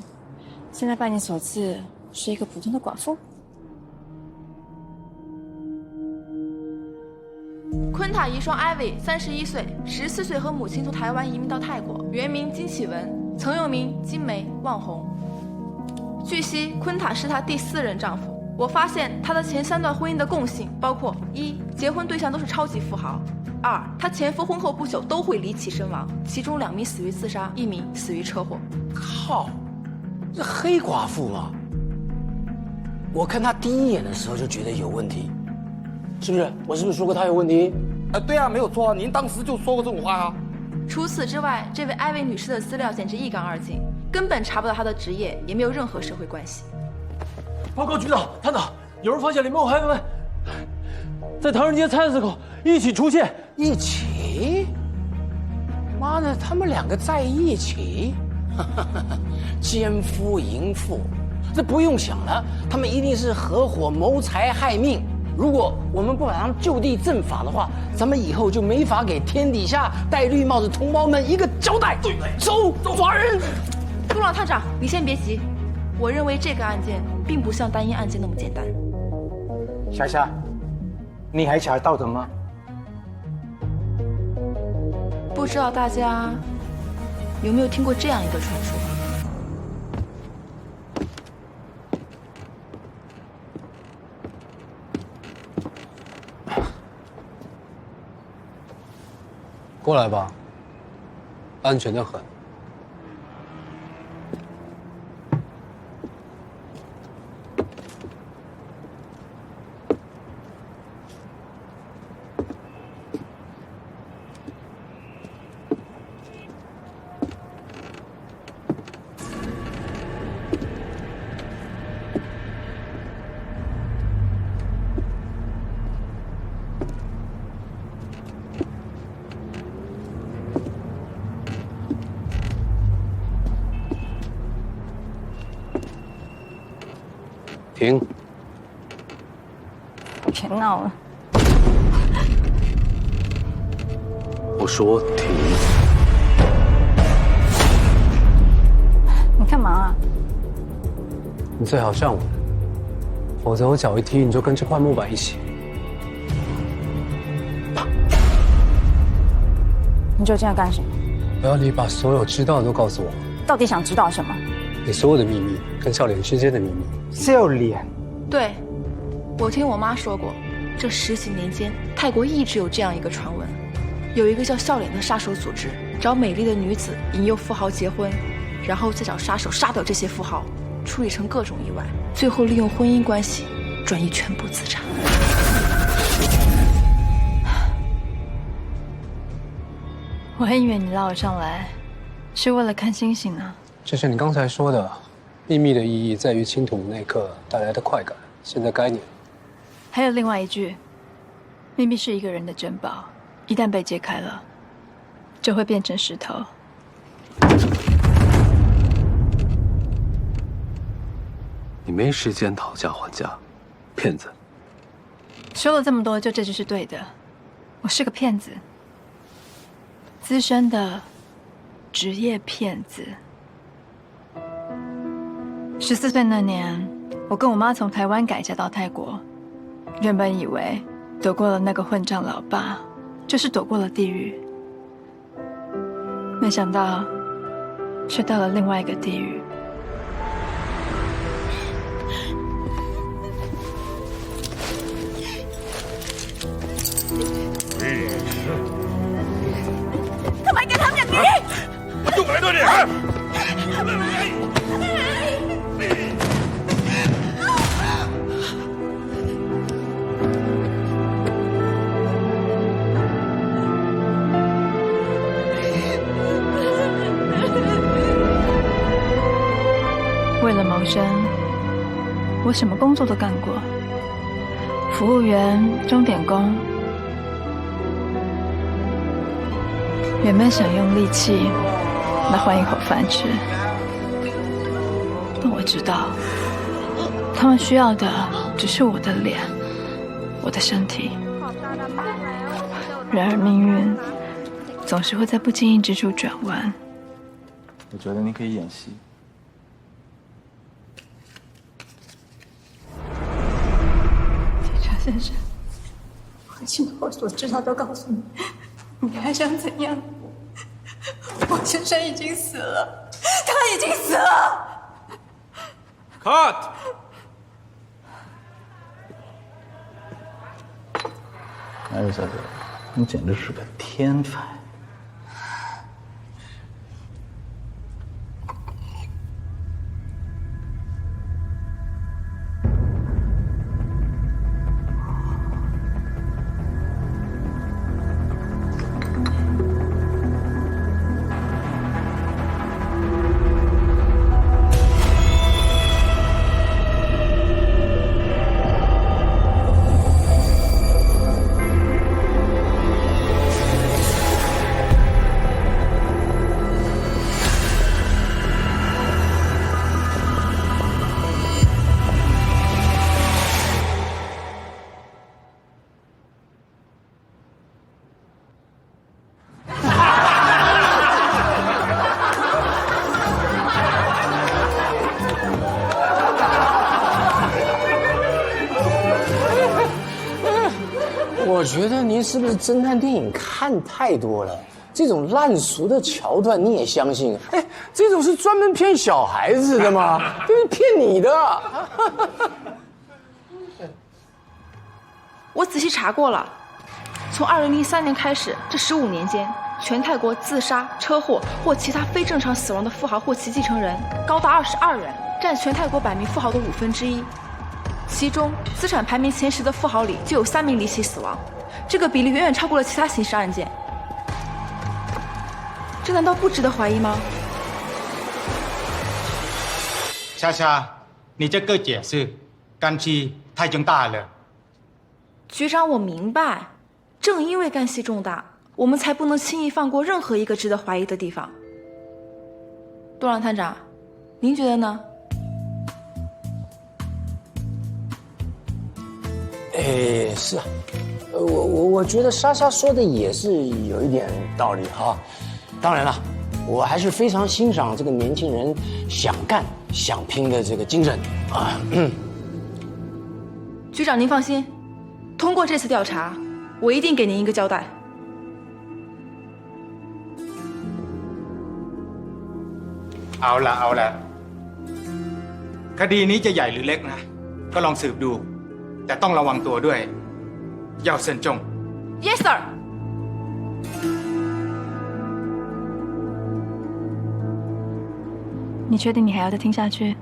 [SPEAKER 8] 现在拜你所赐，是一个普通的寡妇。
[SPEAKER 9] 昆塔遗孀艾薇31岁，14岁和母亲从台湾移民到泰国，原名金启文，曾用名金梅、望红。据悉，昆塔是她第4任丈夫。我发现她的前3段婚姻的共性包括：1. 结婚对象都是超级富豪；2. 她前夫婚后不久都会离奇身亡，其中2名死于自杀，1名死于车祸。
[SPEAKER 4] 靠，这黑寡妇吗？我看她第一眼的时候就觉得有问题，是不是？我是不是说过她有问题？
[SPEAKER 13] 对啊，没有错啊，您当时就说过这种话啊。
[SPEAKER 9] 除此之外，这位艾薇女士的资料简直一干二净，根本查不到她的职业，也没有任何社会关系。
[SPEAKER 6] 报告局长、探长，有人发现林梦孩子们在唐人街菜市口一起出现。
[SPEAKER 4] 一起？妈的，他们2个在一起？奸夫淫妇，这不用想了，他们一定是合伙谋财害命。如果我们不把他们就地正法的话，咱们以后就没法给天底下戴绿帽子同胞们一个交代。走，抓人！
[SPEAKER 9] 杜老探长，你先别急，我认为这个案件并不像单一案件那么简单。
[SPEAKER 4] 霞霞，你还想到什么？
[SPEAKER 9] 不知道大家有没有听过这样一个传说？
[SPEAKER 1] 过来吧，安全的很。停！
[SPEAKER 10] 别闹了！
[SPEAKER 1] 我说停！
[SPEAKER 10] 你干嘛啊？
[SPEAKER 1] 你最好上我，否则我脚一踢你就跟这块木板一起。
[SPEAKER 10] 你究竟要干什么？
[SPEAKER 1] 我要你把所有知道的都告诉我。
[SPEAKER 10] 到底想知道什么？
[SPEAKER 1] 你所有的秘密跟笑脸之间的秘密。
[SPEAKER 4] 笑脸？
[SPEAKER 9] 对，我听我妈说过，这10几年间，泰国一直有这样一个传闻，有一个叫笑脸的杀手组织，找美丽的女子引诱富豪结婚，然后再找杀手杀掉这些富豪，处理成各种意外，最后利用婚姻关系转移全部资产。
[SPEAKER 8] 我还以为你拉我上来是为了看星星呢。
[SPEAKER 1] 这是你刚才说的，秘密的意义在于倾吐那一刻带来的快感。现在该你了。
[SPEAKER 8] 还有另外一句，秘密是一个人的珍宝，一旦被揭开了，就会变成石头。
[SPEAKER 1] 你没时间讨价还价，骗子！
[SPEAKER 8] 说了这么多，就这句是对的。我是个骗子，资深的职业骗子。14岁那年，我跟我妈从台湾改嫁到泰国，原本以为躲过了那个混账老爸，就是躲过了地狱，没想到却到了另外一个地狱。
[SPEAKER 10] 干嘛给他们两个人？
[SPEAKER 3] 动来多点！
[SPEAKER 8] 为了谋生，我什么工作都干过，服务员、钟点工。原本想用力气来换一口饭吃，但我知道，他们需要的只是我的脸，我的身体。然而命运总是会在不经意之处转弯。
[SPEAKER 14] 我觉得你可以演戏。
[SPEAKER 8] 警察先生，我今后所知道都告诉你，你还想怎样？我先生已经死了，他已经死了。
[SPEAKER 14] Cut！ 哎呦，小姐，你简直是个天才。
[SPEAKER 4] 觉得您是不是侦探电影看太多了？这种烂俗的桥段你也相信？哎，这种是专门骗小孩子的吗？这是骗你的。
[SPEAKER 9] 我仔细查过了，从2003年开始，这15年间，全泰国自杀、车祸或其他非正常死亡的富豪或其继承人高达22人，占全泰国100名富豪的1/5。其中，资产排名前10的富豪里就有3名离奇死亡，这个比例远远超过了其他刑事案件。这难道不值得怀疑吗？
[SPEAKER 11] 莎莎，你这个解释干系太重大了。
[SPEAKER 9] 局长，我明白，正因为干系重大，我们才不能轻易放过任何一个值得怀疑的地方。多朗探长，您觉得呢？
[SPEAKER 4] 哎，是啊，我觉得莎莎说的也是有一点道理哈。当然了，我还是非常欣赏这个年轻人想干想拼的这个精神啊。
[SPEAKER 9] 局长，您放心，通过这次调查，我一定给您一个交代。
[SPEAKER 11] เอาละคดีนี้จะใหญ่หรือเล็กนะก็ลองสืบดูแต่ต้องระวังตัวด้วย要慎重
[SPEAKER 9] Yes sir。
[SPEAKER 8] 你确定你还要再听下去？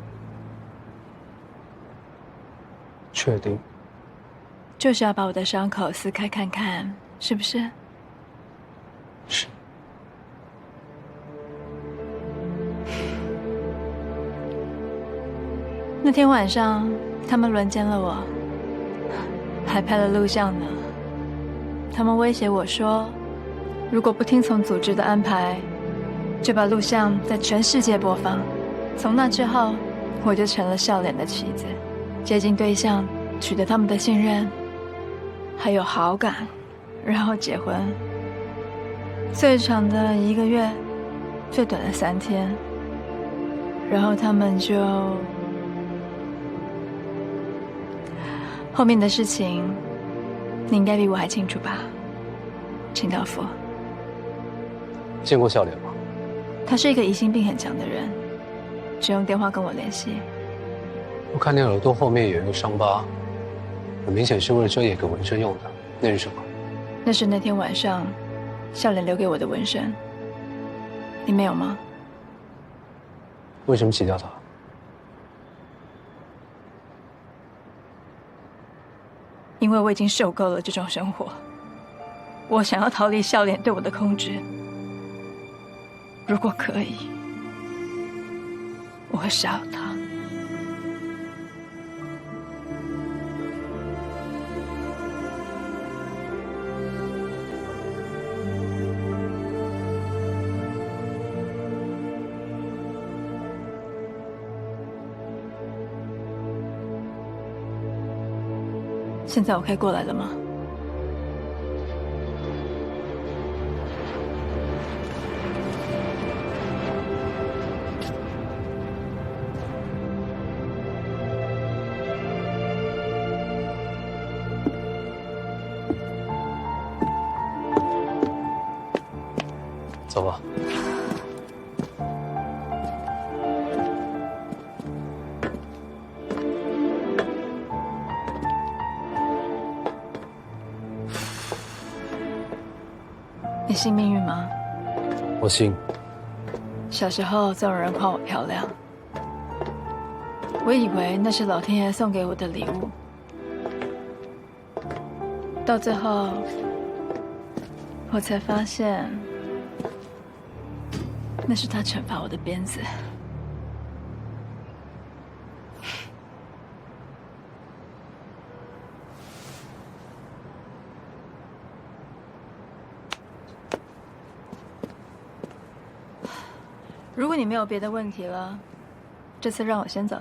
[SPEAKER 1] 确定。
[SPEAKER 8] 就是要把我的伤口撕开看看，是不是？
[SPEAKER 1] 是。
[SPEAKER 8] 那天晚上，他们轮奸了我，还拍了录像呢。他们威胁我说，如果不听从组织的安排，就把录像在全世界播放。从那之后，我就成了笑脸的棋子，接近对象，取得他们的信任，还有好感，然后结婚。最长的1个月，最短的3天，然后他们就……后面的事情，你应该比我还清楚吧，清道夫。
[SPEAKER 1] 见过笑脸吗？
[SPEAKER 8] 他是一个疑心病很强的人，只用电话跟我联系。
[SPEAKER 1] 我看你耳朵后面有一个伤疤，很明显是为了遮掩个纹身用的。那是什么？
[SPEAKER 8] 那是那天晚上笑脸留给我的纹身。你没有吗？
[SPEAKER 1] 为什么洗掉它？
[SPEAKER 8] 因为我已经受够了这种生活，我想要逃离笑脸对我的控制。如果可以，我会杀了他。现在我可以过来了吗？
[SPEAKER 1] 走吧。
[SPEAKER 8] 你信命运吗？
[SPEAKER 1] 我信。
[SPEAKER 8] 小时候总有人夸我漂亮，我以为那是老天爷送给我的礼物，到最后我才发现，那是他惩罚我的鞭子。如果你没有别的问题了，这次让我先走。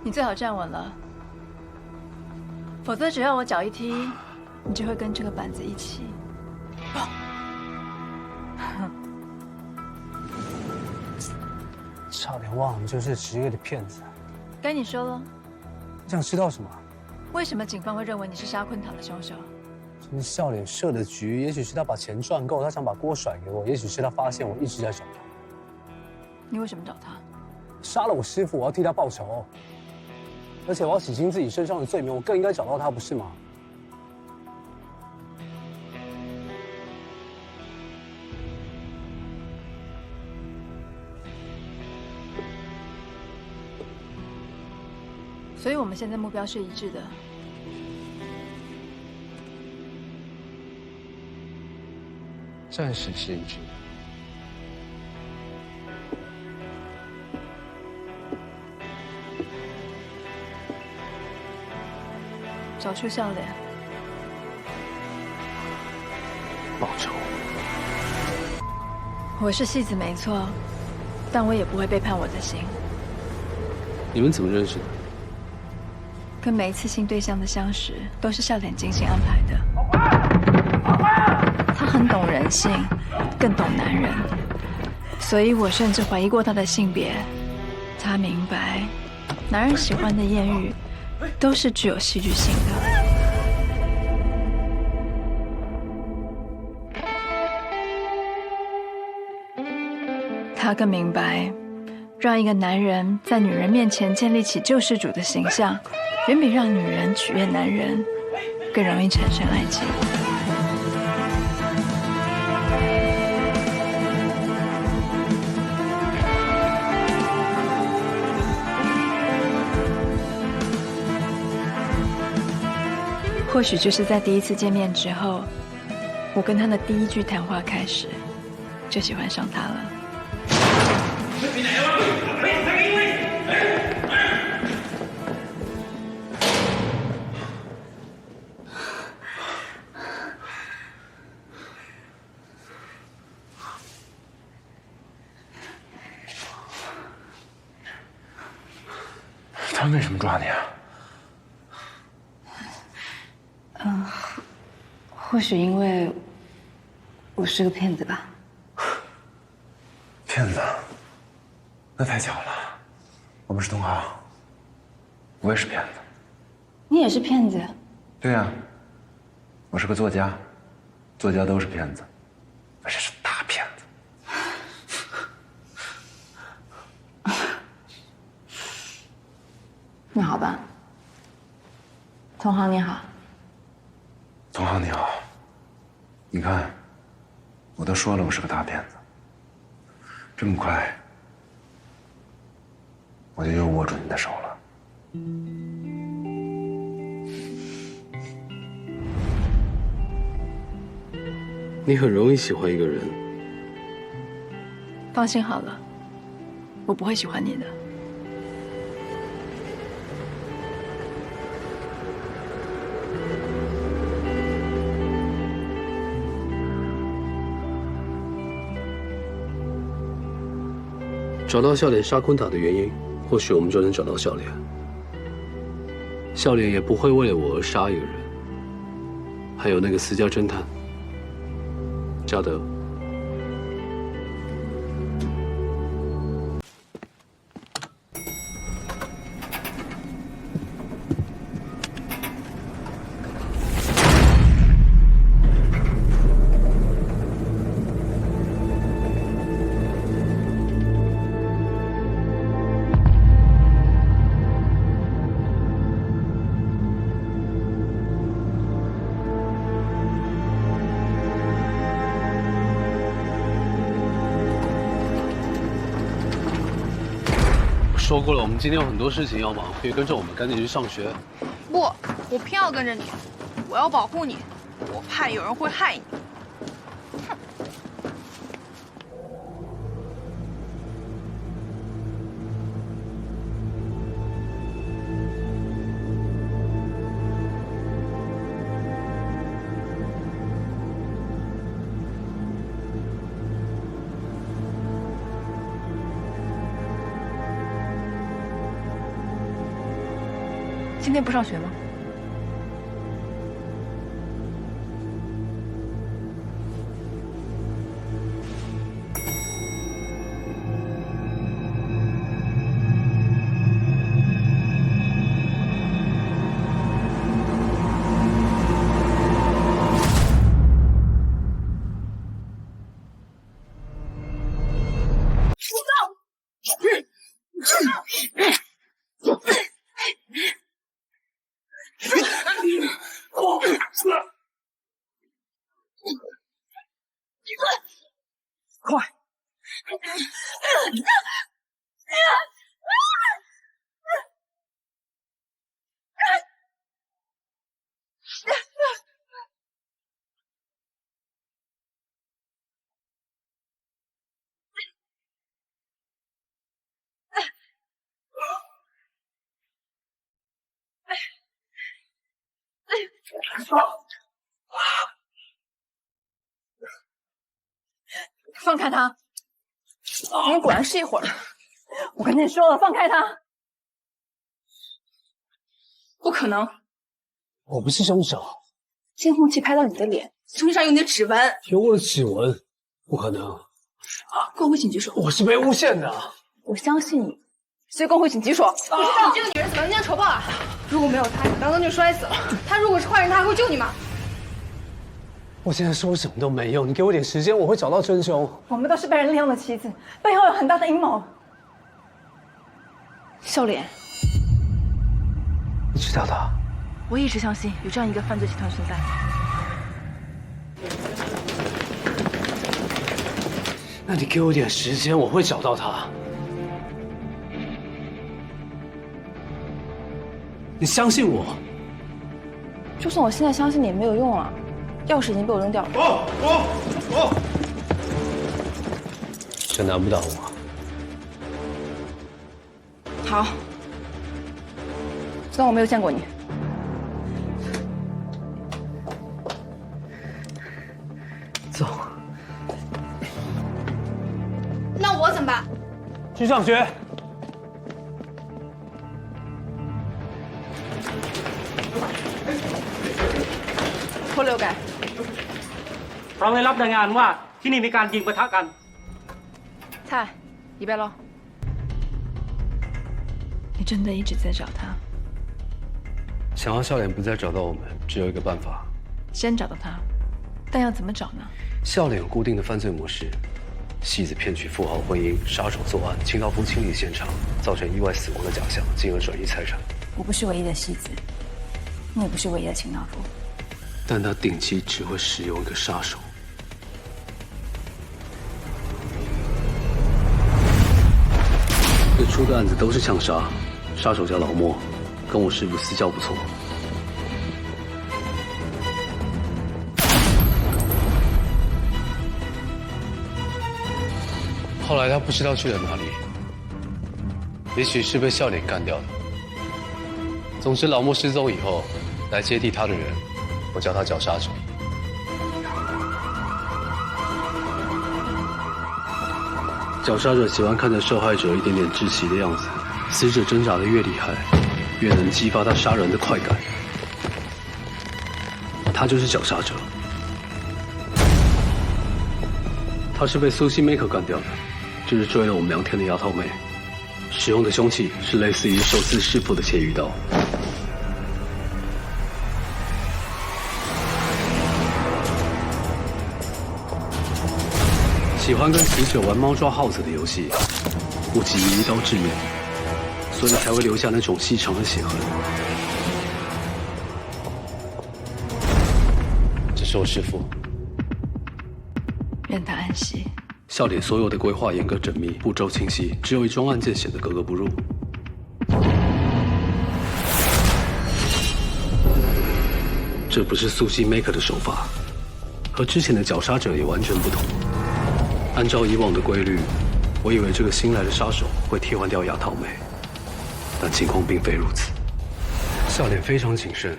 [SPEAKER 8] 你最好站稳了，否则只要我脚一踢，你就会跟这个板子一起。
[SPEAKER 1] 差点忘了，你就是职业的骗子。
[SPEAKER 8] 该你说了，
[SPEAKER 1] 你想知道什么？
[SPEAKER 8] 为什么警方会认为你是杀昆塔的凶手？
[SPEAKER 1] 这是笑脸设的局，也许是他把钱赚够，他想把锅甩给我；也许是他发现我一直在找他。
[SPEAKER 8] 你为什么找他？
[SPEAKER 1] 杀了我师父，我要替他报仇，而且我要洗清自己身上的罪名，我更应该找到他，不是吗？
[SPEAKER 8] 所以我们现在目标是一致的。
[SPEAKER 1] 暂时是一致的。
[SPEAKER 8] 找出笑脸，
[SPEAKER 1] 报仇。
[SPEAKER 8] 我是戏子没错，但我也不会背叛我的心。
[SPEAKER 1] 你们怎么认识的？
[SPEAKER 8] 跟每一次新对象的相识，都是笑脸精心安排的。他很懂人性，更懂男人，所以我甚至怀疑过他的性别。他明白，男人喜欢的艳遇，都是具有戏剧性的。他更明白，让一个男人在女人面前建立起救世主的形象，远比让女人取悦男人更容易产生爱情。或许就是在第一次见面之后，我跟他的第一句谈话开始，就喜欢上他了。
[SPEAKER 3] 他们为什么抓你啊？
[SPEAKER 10] 或许因为我是个骗子吧。
[SPEAKER 3] 骗子？那太巧了，我们是同行。我也是骗子。
[SPEAKER 10] 你也是骗子？
[SPEAKER 3] 对呀，我是个作家，作家都是骗子，而且是大骗子。
[SPEAKER 10] 那好吧，同行你好。
[SPEAKER 3] 同行你好，你看，我都说了我是个大骗子，这么快，我就又握住你的手了。
[SPEAKER 1] 你很容易喜欢一个人。
[SPEAKER 8] 放心好了，我不会喜欢你的。
[SPEAKER 1] 找到笑脸杀昆塔的原因，或许我们就能找到笑脸。笑脸也不会为了我而杀一个人。还有那个私家侦探嘉德。说过了，我们今天有很多事情要忙，可以跟着我们赶紧去上学。
[SPEAKER 9] 不，我偏要跟着你，我要保护你，我怕有人会害你。今天不上学吗？
[SPEAKER 2] 快！
[SPEAKER 8] 放开他！你果然是一伙的。我跟你说了，放开他！
[SPEAKER 9] 不可能，
[SPEAKER 1] 我不是凶手，
[SPEAKER 9] 监控器拍到你的脸，胸上有你的指纹。
[SPEAKER 1] 有我的指纹，不可能。
[SPEAKER 9] 共会请举手。
[SPEAKER 1] 我是被诬陷的。
[SPEAKER 9] 我相信你，所以共会请举手。你知道你这个女人怎么能将仇报啊？如果没有她，你刚刚就摔死了。她如果是坏人，她还会救你吗？
[SPEAKER 1] 我现在说什么都没用，你给我点时间，我会找到真凶。
[SPEAKER 8] 我们都是被人利用的棋子，背后有很大的阴谋。
[SPEAKER 9] 笑脸，
[SPEAKER 1] 你知道他？
[SPEAKER 9] 我一直相信有这样一个犯罪集团存在。
[SPEAKER 1] 那你给我点时间，我会找到他。你相信我？
[SPEAKER 9] 就算我现在相信你也没有用啊，钥匙已经被我扔掉了。
[SPEAKER 1] 这难不倒我。
[SPEAKER 9] 好，虽然我没有见过你。
[SPEAKER 1] 走。
[SPEAKER 9] 那我怎么办？
[SPEAKER 1] 去上学。
[SPEAKER 9] 拖溜改。
[SPEAKER 6] เราได้รับรายงานว่าที่นี่มีการยิงปะทะกัน。
[SPEAKER 9] 菜，预备喽。
[SPEAKER 8] 你真的一直在找他？
[SPEAKER 1] 想要笑脸不再找到我们，只有一个办法，
[SPEAKER 8] 先找到他，但要怎么找呢？
[SPEAKER 1] 笑脸有固定的犯罪模式：戏子骗取富豪婚姻，杀手作案，清道夫清理现场，造成意外死亡的假象，进而转移财产。
[SPEAKER 8] 我不是唯一的戏子，你也不是唯一的清道夫。
[SPEAKER 1] 但他定期只会使用一个杀手。最初的案子都是枪杀，杀手叫老莫，跟我师傅私交不错。后来他不知道去了哪里，也许是被笑脸干掉的。总之，老莫失踪以后，来接替他的人，我叫他绞杀者。绞杀者喜欢看着受害者一点点窒息的样子，死者挣扎的越厉害，越能激发他杀人的快感。他就是绞杀者。他是被苏西梅克干掉的，就是追了我们2天的丫头妹，使用的凶器是类似于手撕师傅的切鱼刀。喜欢跟死者玩猫抓耗子的游戏，不急于一刀致命，所以才会留下那种细长的血痕。这是我师父，
[SPEAKER 8] 愿他安息。
[SPEAKER 1] 笑脸所有的规划严格缜密，步骤清晰，只有一桩案件显得格格不入。这不是苏西 Maker 的手法，和之前的绞杀者也完全不同。按照以往的规律，我以为这个新来的杀手会替换掉牙套妹，但情况并非如此。笑脸非常谨慎，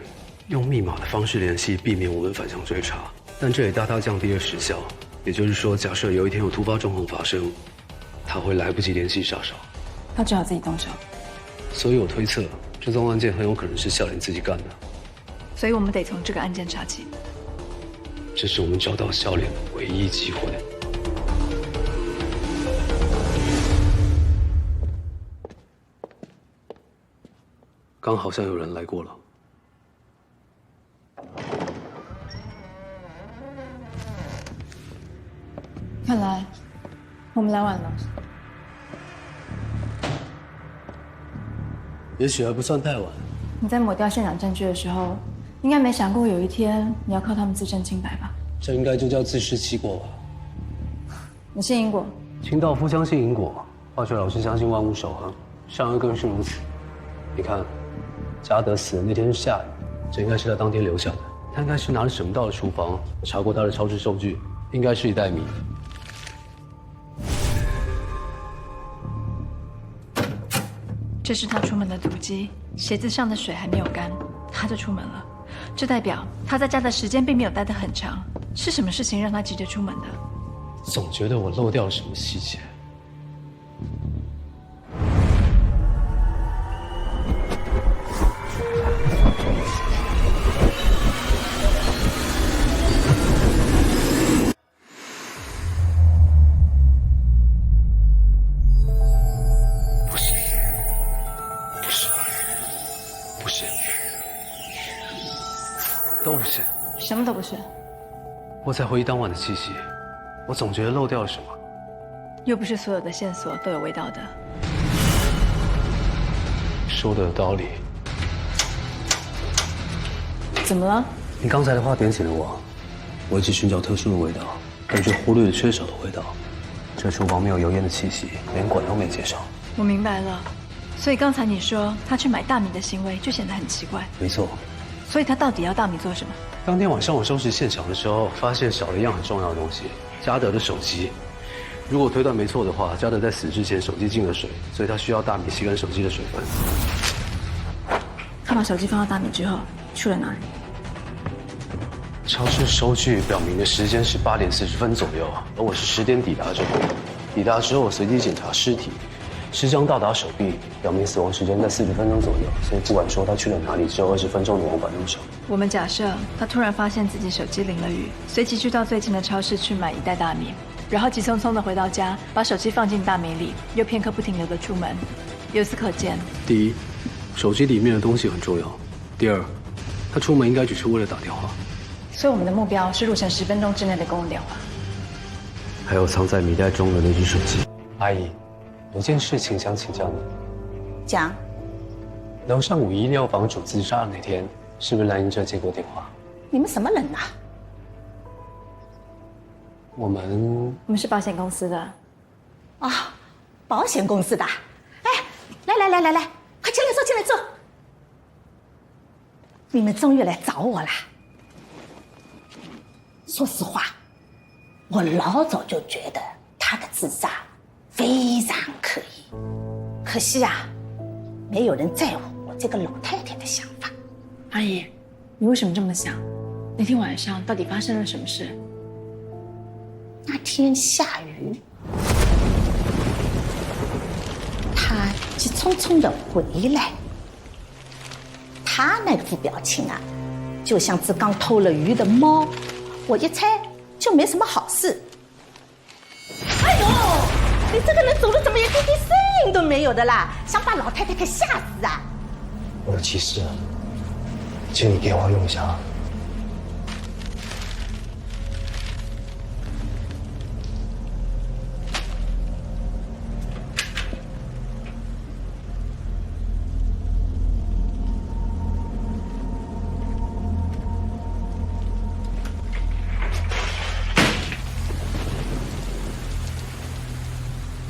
[SPEAKER 1] 用密码的方式联系，避免我们反向追查。但这也大大降低了时效。也就是说，假设有一天有突发状况发生，他会来不及联系杀手，
[SPEAKER 8] 他只好自己动手。
[SPEAKER 1] 所以我推测，这宗案件很有可能是笑脸自己干的，
[SPEAKER 8] 所以我们得从这个案件查起。
[SPEAKER 1] 这是我们找到笑脸的唯一机会。刚好像有人来过了。
[SPEAKER 8] 看来我们来晚了。
[SPEAKER 1] 也许还不算太晚。
[SPEAKER 8] 你在抹掉现场证据的时候，应该没想过有一天你要靠他们自证清白吧？
[SPEAKER 1] 这应该就叫自食其果吧。
[SPEAKER 8] 你信因果？
[SPEAKER 1] 清道夫相信因果，化学老师相信万物守恒，善恶更是如此。你看，嘉德死的那天是下雨，这应该是他当天留下的。他应该是拿了什么到了厨房，查过他的超市收据，应该是一袋米。
[SPEAKER 8] 这是他出门的足迹，鞋子上的水还没有干，他就出门了。这代表他在家的时间并没有待得很长。是什么事情让他急着出门的？
[SPEAKER 1] 总觉得我漏掉了什么细节。都不是，
[SPEAKER 8] 什么都不是。
[SPEAKER 1] 我在回忆当晚的气息，我总觉得漏掉了什么。
[SPEAKER 8] 又不是所有的线索都有味道的。
[SPEAKER 1] 说的有道理。
[SPEAKER 8] 怎么了？
[SPEAKER 1] 你刚才的话点醒了我，我一直寻找特殊的味道，但却忽略了缺少的味道。这厨房没有油烟的气息，连管都没接上。
[SPEAKER 8] 我明白了，所以刚才你说他去买大米的行为就显得很奇怪。
[SPEAKER 1] 没错。
[SPEAKER 8] 所以他到底要大米做什么？
[SPEAKER 1] 当天晚上我收拾现场的时候，发现少了一样很重要的东西——嘉德的手机。如果推断没错的话，嘉德在死之前手机进了水，所以他需要大米吸干手机的水分。
[SPEAKER 8] 他把手机放到大米之后去了哪里？
[SPEAKER 1] 超市收据表明的时间是8点40分左右，而我是10点抵达这里。抵达之后，我随机检查尸体，尸僵到达手臂，表明死亡时间在40分钟左右。所以不管说他去了哪里，只有20分钟你无法入手。
[SPEAKER 8] 我们假设他突然发现自己手机淋了雨，随即去到最近的超市去买1袋大米，然后急匆匆的回到家，把手机放进大米里，又片刻不停留的出门。由此可见，
[SPEAKER 1] 第一，手机里面的东西很重要；第二，他出门应该只是为了打电话。
[SPEAKER 8] 所以我们的目标是路程10分钟之内的公用电话。
[SPEAKER 1] 还有藏在米袋中的那只手机。阿姨，有件事情想请教你。
[SPEAKER 15] 讲。
[SPEAKER 1] 楼上51料房主自杀的那天，是不是蓝英哲接过电话？
[SPEAKER 15] 你们什么人啊？
[SPEAKER 1] 我们
[SPEAKER 8] 是保险公司的。
[SPEAKER 15] 啊，保险公司的。哎，来，快进来坐。你们终于来找我啦。说实话，我老早就觉得他的自杀非常可疑，可惜啊，没有人在乎我这个老太太的想法。
[SPEAKER 8] 阿姨，你为什么这么想？那天晚上到底发生了什么事？
[SPEAKER 15] 那天下雨，他急匆匆的回来，他那副表情啊，就像只刚偷了鱼的猫。我一猜就没什么好事。哎呦，你这个人走路怎么连滴滴声音都没有的啦？想把老太太给吓死啊！
[SPEAKER 4] 我有急事，请你给我用一下。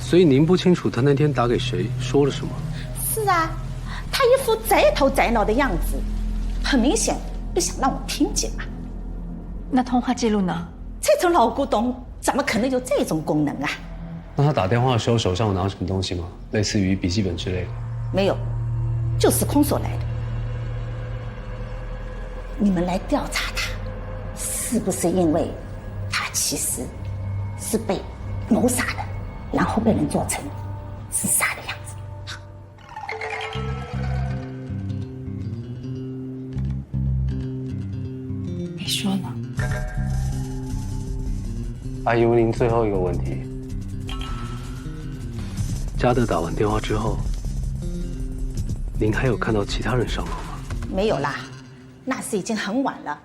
[SPEAKER 1] 所以您不清楚他那天打给谁，说了什么？
[SPEAKER 15] 是啊，他一副宅头宅脑的样子，很明显不想让我听见嘛。
[SPEAKER 8] 那通话记录呢？
[SPEAKER 15] 这种老古董怎么可能有这种功能啊？
[SPEAKER 1] 那他打电话的时候手上有拿什么东西吗？类似于笔记本之类的？
[SPEAKER 15] 没有，就是空手来的。你们来调查他，是不是因为他其实是被谋杀的？然后被人做成自杀的样子。
[SPEAKER 1] 阿姨问您最后一个问题：嘉德打完电话之后，您还有看到其他人上楼吗？
[SPEAKER 15] 没有啦，那时已经很晚了，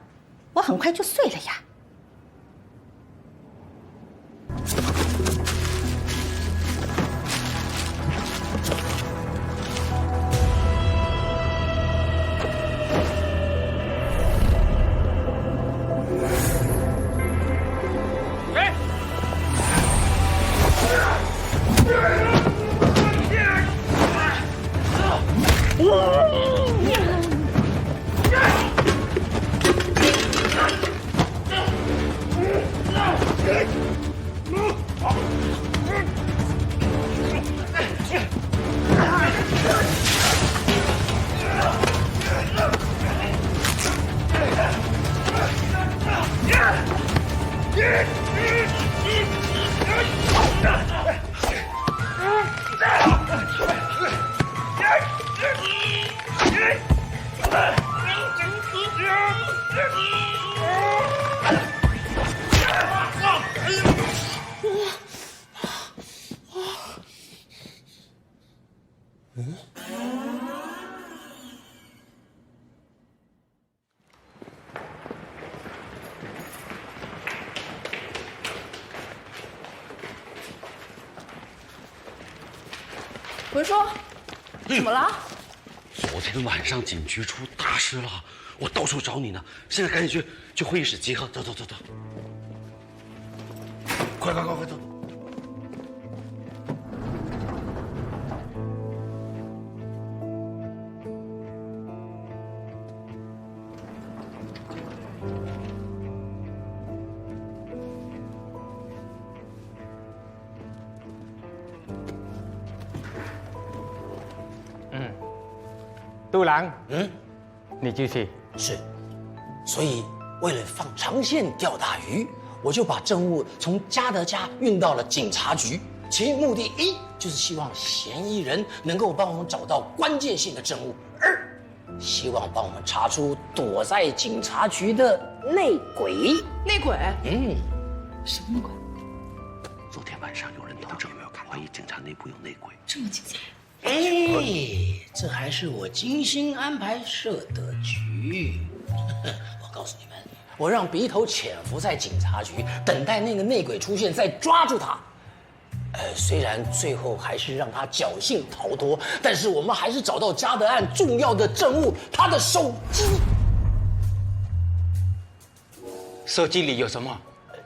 [SPEAKER 15] 我很快就睡了呀。
[SPEAKER 9] 文叔，怎么了？
[SPEAKER 12] 昨天晚上警局出大事了，我到处找你呢。现在赶紧去会议室集合，走。快走！
[SPEAKER 11] 杜郎，你继续。
[SPEAKER 4] 是，所以为了放长线钓大鱼，我就把证物从嘉德家运到了警察局。其目的一就是希望嫌疑人能够帮我们找到关键性的证物；二，希望帮我们查出躲在警察局的内鬼。
[SPEAKER 9] 内鬼？
[SPEAKER 10] 什么内鬼？
[SPEAKER 12] 昨天晚上有人投证，怀疑警察内部有内鬼。
[SPEAKER 10] 这么精彩？
[SPEAKER 4] 哎，这还是我精心安排设的局。我告诉你们，我让鼻头潜伏在警察局，等待那个内鬼出现，再抓住他。虽然最后还是让他侥幸逃脱，但是我们还是找到嘉德案重要的证物，他的手机。
[SPEAKER 11] 手机里有什么？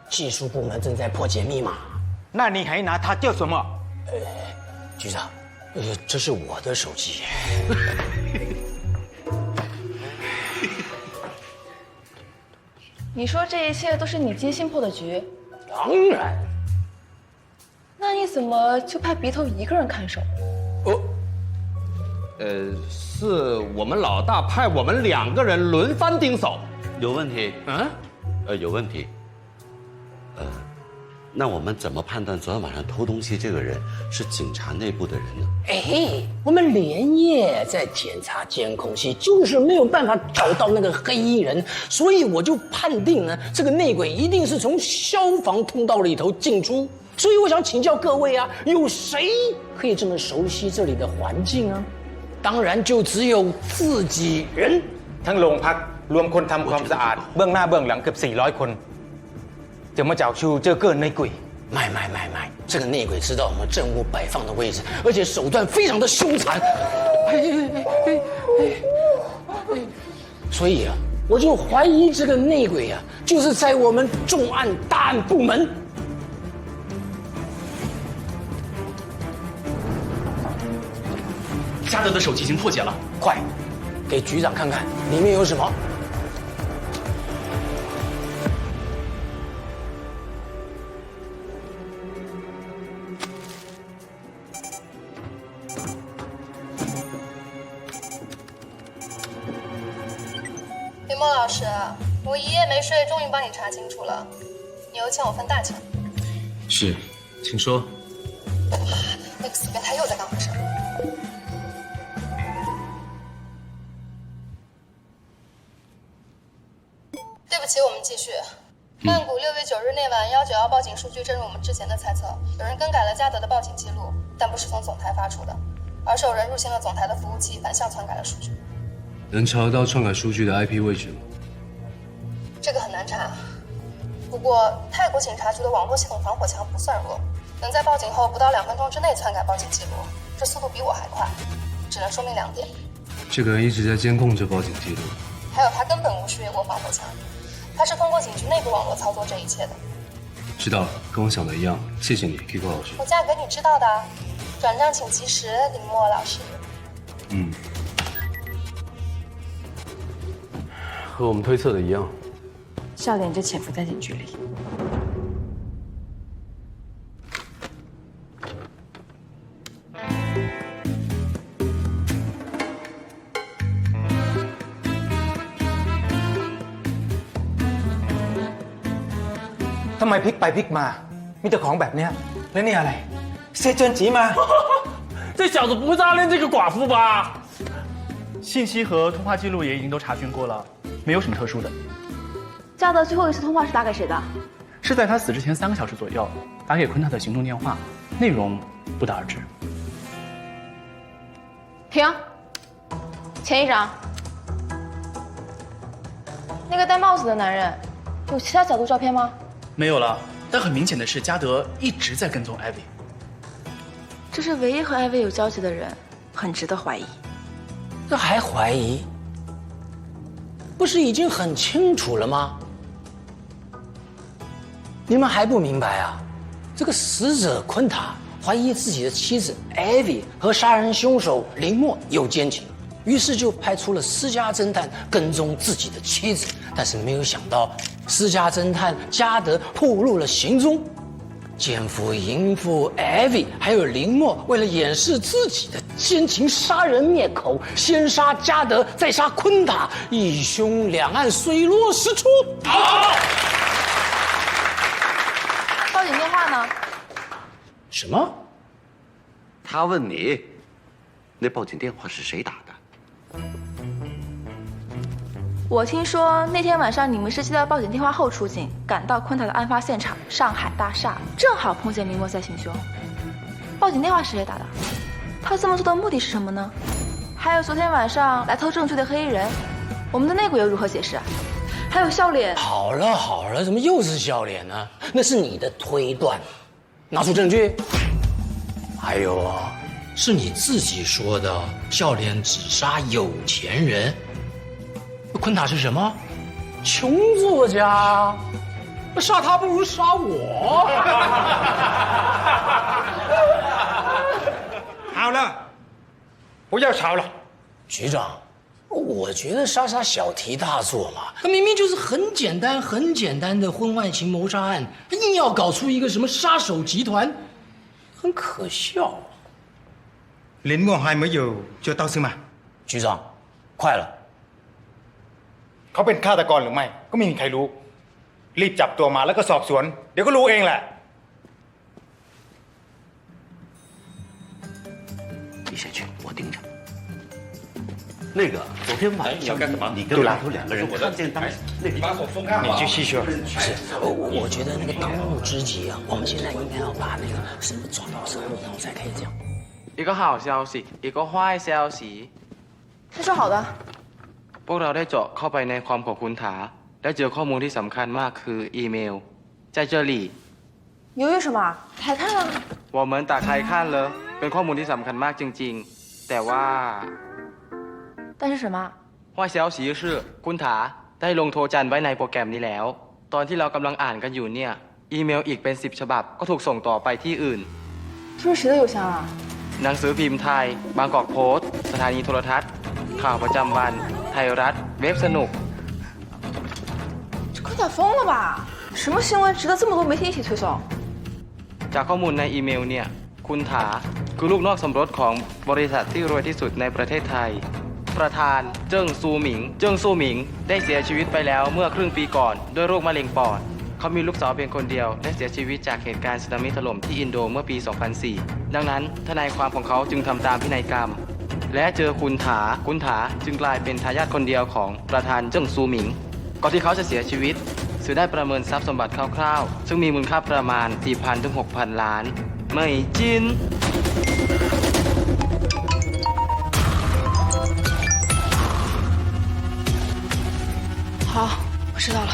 [SPEAKER 4] 技术部门正在破解密码。
[SPEAKER 11] 那你还拿它叫什么？
[SPEAKER 4] 局长。这是我的手机。
[SPEAKER 9] 你说这一切都是你精心破的局？
[SPEAKER 4] 当然。
[SPEAKER 9] 那你怎么就派鼻头一个人看守？
[SPEAKER 13] 是我们老大派我们2个人轮番盯守。
[SPEAKER 12] 有问题？有问题。那我们怎么判断昨天晚上偷东西这个人是警察内部的人呢？
[SPEAKER 4] 我们连夜在检查监控器，就是没有办法找到那个黑衣人，所以我就判定呢，这个内鬼一定是从消防通道里头进出。所以我想请教各位啊，有谁可以这么熟悉这里的环境啊？当然就只有自己人。
[SPEAKER 11] ทั้งโรงพักรวมคนทำความสะอาดเบื้องหน้าเบื้องหลังเกือบ400คน怎么找出这个内鬼？
[SPEAKER 4] 卖！这个内鬼知道我们证物摆放的位置，而且手段非常的凶残。所以啊，我就怀疑这个内鬼啊，就是在我们重案大案部门。
[SPEAKER 7] 嘉德的手机已经破解了，
[SPEAKER 4] 快，给局长看看里面有什么。
[SPEAKER 16] 林墨老师，我一夜没睡，终于帮你查清楚了，你又欠我份大钱。
[SPEAKER 7] 是，请说。
[SPEAKER 16] 那个死变态又在干坏事。对不起，我们继续。曼谷6月9日那晚191报警数据正如我们之前的猜测，有人更改了嘉德的报警记录，但不是从总台发出的，而是有人入侵了总台的服务器，反向篡改了数据。
[SPEAKER 1] 能查得到篡改数据的 IP 位置吗？
[SPEAKER 16] 这个很难查，不过泰国警察局的网络系统防火墙不算弱，能在报警后不到2分钟之内篡改报警记录，这速度比我还快，只能说明2点。
[SPEAKER 1] 这个人一直在监控着报警记录，
[SPEAKER 16] 还有他根本无需越过防火墙，他是通过警局内部网络操作这一切的。
[SPEAKER 1] 知道了，跟我想的一样。谢谢你 ，Kiko 老师。
[SPEAKER 16] 我价格你知道的，转账请及时，林墨老师。
[SPEAKER 1] 和我们推测的一样，
[SPEAKER 8] 笑脸就潜伏在警局里。
[SPEAKER 11] ทำไมพลิกไปพลิกมามีแต่ของแบบเนี้ยแล้วนี่อะไรเซเจินจีมา
[SPEAKER 6] 这小子不会是暗恋这个寡妇吧？
[SPEAKER 17] 信息和通话记录也已经都查询过了，没有什么特殊的。
[SPEAKER 9] 嘉德最后一次通话是打给谁的？
[SPEAKER 17] 是在他死之前3个小时左右打给昆塔的行动电话，内容不得而知。
[SPEAKER 9] 停，前一张。那个戴帽子的男人，有其他角度照片吗？
[SPEAKER 17] 没有了，但很明显的是，嘉德一直在跟踪艾薇。
[SPEAKER 9] 这是唯一和艾薇有交集的人，很值得怀疑。
[SPEAKER 4] 这还怀疑？不是已经很清楚了吗？你们还不明白啊？这个死者昆塔怀疑自己的妻子艾薇和杀人凶手林默有奸情，于是就派出了私家侦探跟踪自己的妻子，但是没有想到私家侦探嘉德暴露了行踪。奸夫、淫妇艾薇还有林默，为了掩饰自己的奸情，杀人灭口，先杀嘉德，再杀昆塔，一凶两案，水落石出。
[SPEAKER 9] 报警电话呢？
[SPEAKER 4] 什么？
[SPEAKER 12] 他问你，那报警电话是谁打的？
[SPEAKER 9] 我听说那天晚上你们是接到报警电话后出警，赶到昆塔的案发现场上海大厦，正好碰见林默在行凶。报警电话是谁打的？他这么做的目的是什么呢？还有昨天晚上来偷证据的黑衣人，我们的内鬼又如何解释？还有笑脸。
[SPEAKER 4] 好了好了，怎么又是笑脸呢？那是你的推断，拿出证据。还有啊，是你自己说的，笑脸只杀有钱人。昆塔是什么？穷作家，杀他不如杀我。
[SPEAKER 11] 好了，不要吵了。
[SPEAKER 4] 局长，我觉得杀小题大做嘛，他明明就是很简单的婚外情谋杀案，硬要搞出一个什么杀手集团，很可笑。
[SPEAKER 11] 林默还没有就到司嘛？
[SPEAKER 4] 局长，快了。
[SPEAKER 11] เขาเป็นฆาตกรหรือไม่ก็ไม่มีใครรู้รีบจับตัวมาแล้วก็สอบสวนเดี๋ยวก็รู้เองแหละ
[SPEAKER 12] 你先去，我盯着。那个昨天晚上你跟丫头2个人看见当时那个，
[SPEAKER 11] 你继续说。
[SPEAKER 4] 是，我觉得那个当务之急啊，我们现在应该要把那个什么抓到手，然后才可以这样。
[SPEAKER 18] 一个好消息，一个坏消息。
[SPEAKER 9] 他说好的。
[SPEAKER 18] พวกเราได้เจาะเข้าไปในคอมของคุณถาและเจอข้อมูลที่สำคัญมากคืออีเมล在这里
[SPEAKER 9] 犹豫什么？抬看了。
[SPEAKER 18] 我们打开看了เป็นข้อมูลที่สำคัญมากจริงๆแต่ว่า
[SPEAKER 9] 但是什么？
[SPEAKER 18] 坏消息是คุณถาได้ลงโทรจันทร์ไว้ในโปรแกรมนี้แล้วตอนที่เรากำลังอ่านกันอยู่เนี่ยอีเมลอีกเป็น10ฉบับก็ถูกส่งต่อไปที่อื่น
[SPEAKER 9] 这是谁的邮箱啊？
[SPEAKER 18] หนังสือพิมพ์ไทยบางกอกโพสต์สถานีโทรทัศน์ข่าวประจำวันไทยรัฐเว็บสนุก
[SPEAKER 9] 这快点疯了吧！什么新闻值得这么多媒体一起推送？
[SPEAKER 18] จากข้อมูลในอีเมลเนี่ยคุณถาคือลูกนอกสมรสของบริษัทที่รวยที่สุดในประเทศไทยประธานเจิ้งซูหมิงได้เสียชีวิตไปแล้วเมื่อครึ่งปีก่อนด้วยโรคมะเร็งปอดเขามีลูกสาวเพียงคนเดียวและเสียชีวิตจากเหตุการณ์สึนามิถล่มที่อินโดเมื่อปี 2004 ดังนั้นทนายความของเขาจึงทำตามพินัยกรรมและเจอคุณถาจึงกลายเป็นทายาทคนเดียวของประธานเจิ้งซูหมิงก่อนที่เขาจะเสียชีวิต สื่อได้ประเมินทรัพย์สมบัติคร่าวๆซึ่งมีมูลค่าประมาณ 4,000 ถึง 6,000 ล้าน ไม่จิน
[SPEAKER 9] 好，我知道了。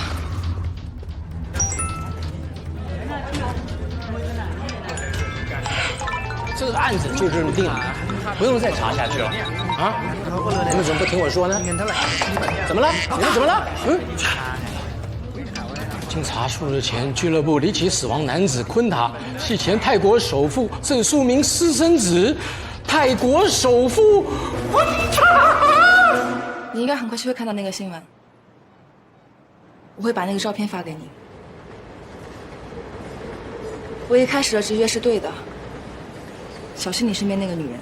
[SPEAKER 4] 这个案子就这么定了，不用再查下去了。啊？你们怎么不听我说呢？怎么了？你们怎么了？经查出了前俱乐部离奇死亡男子昆塔系前泰国首富郑书明私生子，泰国首富昆塔。
[SPEAKER 9] 你应该很快就会看到那个新闻，我会把那个照片发给你。我一开始的直觉是对的。小心你身边那个女人。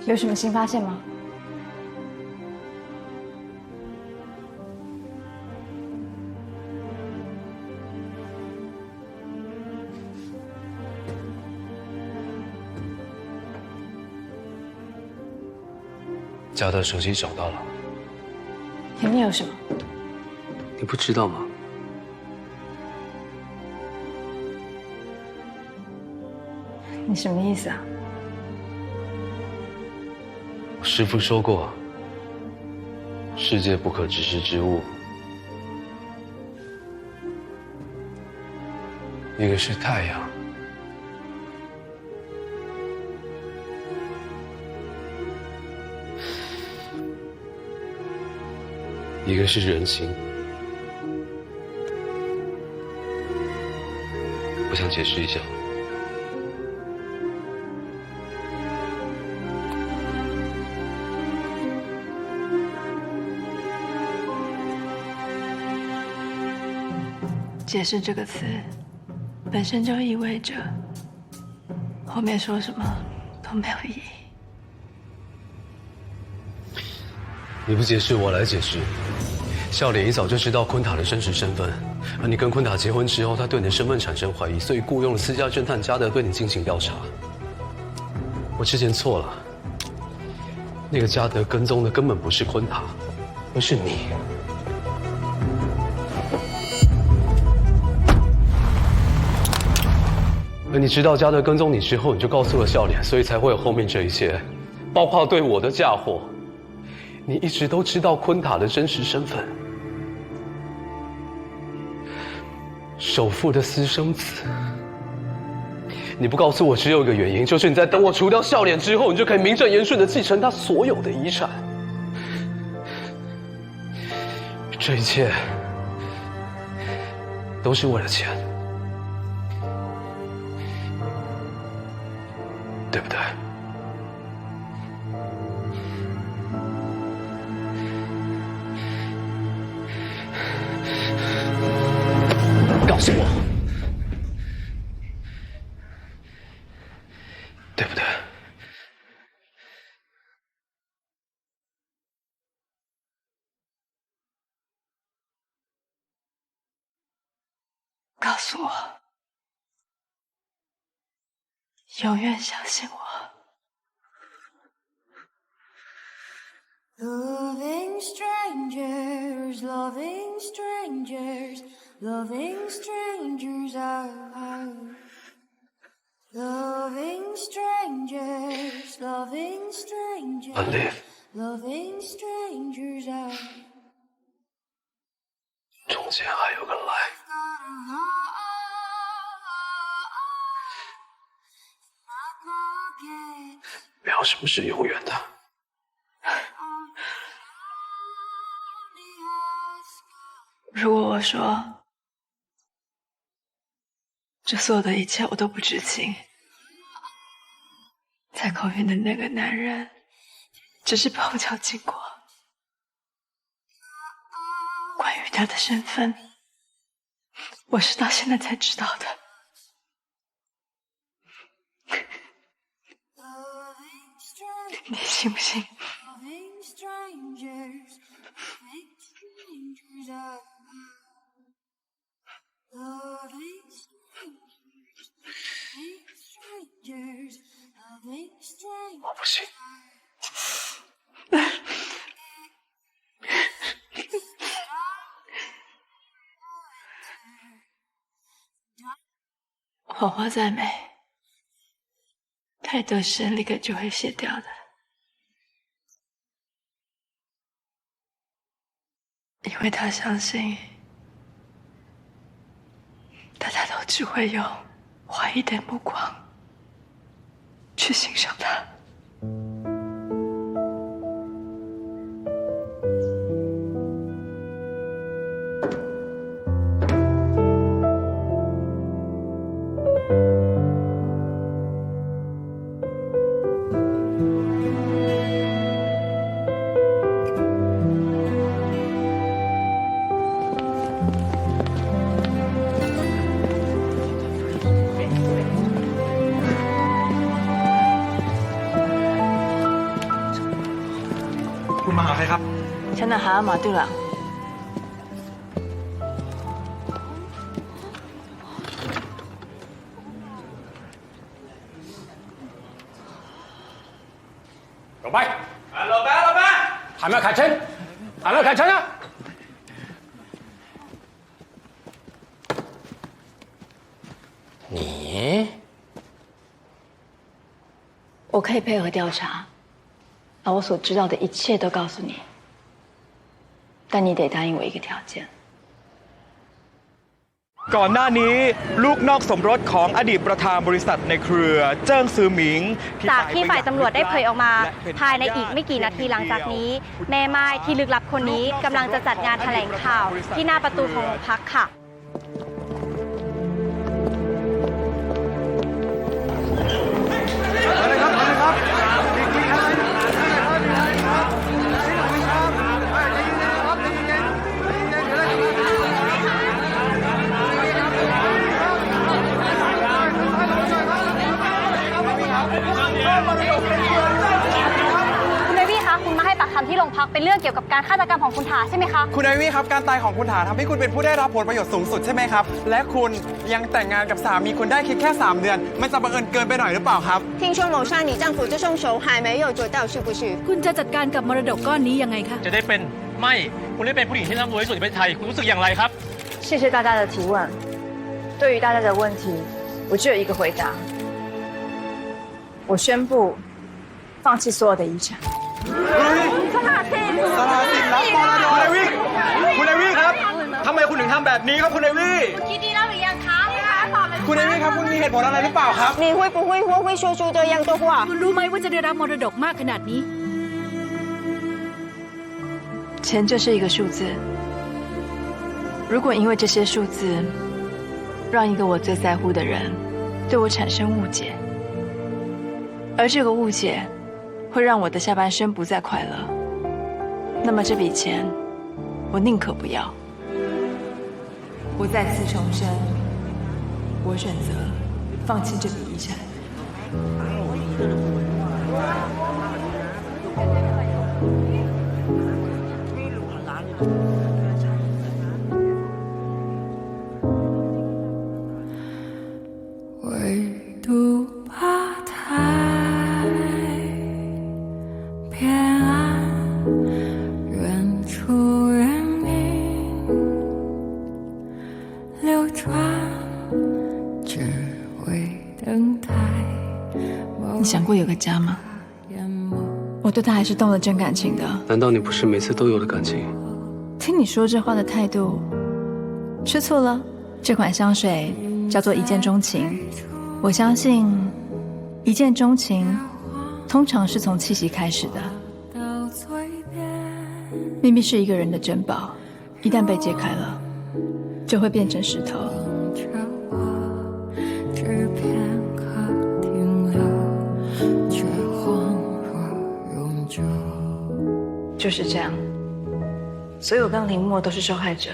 [SPEAKER 8] 有什么新发现吗？
[SPEAKER 1] 嘉德手机找到了，
[SPEAKER 8] 里面有什么？
[SPEAKER 1] 你不知道吗？
[SPEAKER 8] 你什么意思啊？
[SPEAKER 1] 我师父说过，世界不可直视之物，一个是太阳，一个是人心。我想解释一下。
[SPEAKER 8] 解释这个词，本身就意味着后面说什么都没有意义。
[SPEAKER 1] 你不解释，我来解释。笑脸一早就知道昆塔的真实身份，而你跟昆塔结婚之后，他对你的身份产生怀疑，所以雇佣了私家侦探嘉德对你进行调查。我之前错了，那个嘉德跟踪的根本不是昆塔，而是你。而你知道嘉德跟踪你之后，你就告诉了笑脸，所以才会有后面这一切，包括对我的嫁祸。你一直都知道昆塔的真实身份，首富的私生子。你不告诉我，只有一个原因，就是你在等我除掉笑脸之后，你就可以名正言顺地继承他所有的遗产。这一切都是为了钱，对不对？告诉我，对不对？
[SPEAKER 8] 告诉我，永远相信我。
[SPEAKER 2] Loving strangers, loving strangers, loving strangers are loving strangers, loving strangers, loving strangers are
[SPEAKER 1] 中间还有个来。没有什么是永远的。
[SPEAKER 8] 如果我说这所有的一切我都不知情，在公园的那个男人只是碰巧经过，关于他的身份，我是到现在才知道的。你信不信？谎话再美，太多声立刻就会卸掉的。因为他相信，大家都只会用怀疑的目光去欣赏他。
[SPEAKER 18] คุณมาหาใครครับ
[SPEAKER 8] ฉันน่ะหาหมาด้วยล่ะ
[SPEAKER 11] 老白，老白，老白，还没有开车，还没有开车呢。
[SPEAKER 4] 你，
[SPEAKER 8] 我可以配合调查，把我所知道的一切都告诉你，但你得答应我一个条件。
[SPEAKER 18] ก่อนหน้านี้ลูกนอกสมรสของอดีตประธานบริษัทในเครือเจิ้งซือหมิง
[SPEAKER 19] จากที่ฝ่ายตำรวจได้เผยออกมาภายในอีกไม่กี่นาทีหลังจากนี้ แม่ไม้ที่ลึกลับคนนี้กำลังจะจัดงานแถลงข่าวที่หน้าประตูของโรงพักค่ะ คุณไอวี่คะคุณมาให้ปากคำที่โรงพักเป็นเรื่องเกี่ยวกับการฆาตกรรมของคุณถาใช่ไหมคะ
[SPEAKER 18] คุณไอวี่ครับการตายของคุณถาทำให้คุณเป็นผู้ได้รับผลประโยชน์สูงสุดใช่ไหมครับ และคุณยังแต่งงานกับสามีคุณได้แค่3 เดือนมันจะบังเอิญเกินไปหน่อยหรือเปล่าครับ
[SPEAKER 19] 听说谋杀你丈夫这凶手还没有做到是不是
[SPEAKER 20] คุณจะจัดการกับมรดกก้อนนี้ยังไงคะ
[SPEAKER 6] จะได้เป็นไม่คุณได้เป็นผู้หญิงที่ร่ำรวยที่สุดในประเทศไทยคุณรู้สึกอย่างไรครับ
[SPEAKER 8] 谢谢大家的提问。对于大家的问题，我只有一个回答。我宣布放弃所有的遗产。
[SPEAKER 18] สละสิทธิ์รับมรดกคุณไอวี่ครับทำไมคุณถึงทำแบบนี้ครับคุณไอวี่
[SPEAKER 19] คิดดีแล้วหรือยังคะ
[SPEAKER 18] คุณไอวี่ครับคุณมีเหตุผลอะไรหรือเปล่าครับ
[SPEAKER 19] 你会不会说出这样的话
[SPEAKER 20] คุณรู้ไหมว่าจะได้รับมรดกมากขนาดนี้
[SPEAKER 8] 钱就是一个数字，如果因为这些数字，让一个我最在乎的人对我产生误解，而这个误解会让我的下半生不再快乐，那么这笔钱我宁可不要。我再次重申，我选择放弃这笔遗产。
[SPEAKER 21] 唯独怕太偏暗，远处人影流转，只为等待。
[SPEAKER 8] 你想过有个家吗？我对他还是动了真感情的。
[SPEAKER 1] 难道你不是每次都有了感情？
[SPEAKER 8] 听你说这话的态度，吃醋了？这款香水叫做一见钟情。我相信，一见钟情通常是从气息开始的。秘密是一个人的珍宝，一旦被揭开了，就会变成石头。
[SPEAKER 21] 只片刻停留，却恍若永久。
[SPEAKER 8] 就是这样，所以我跟林默都是受害者，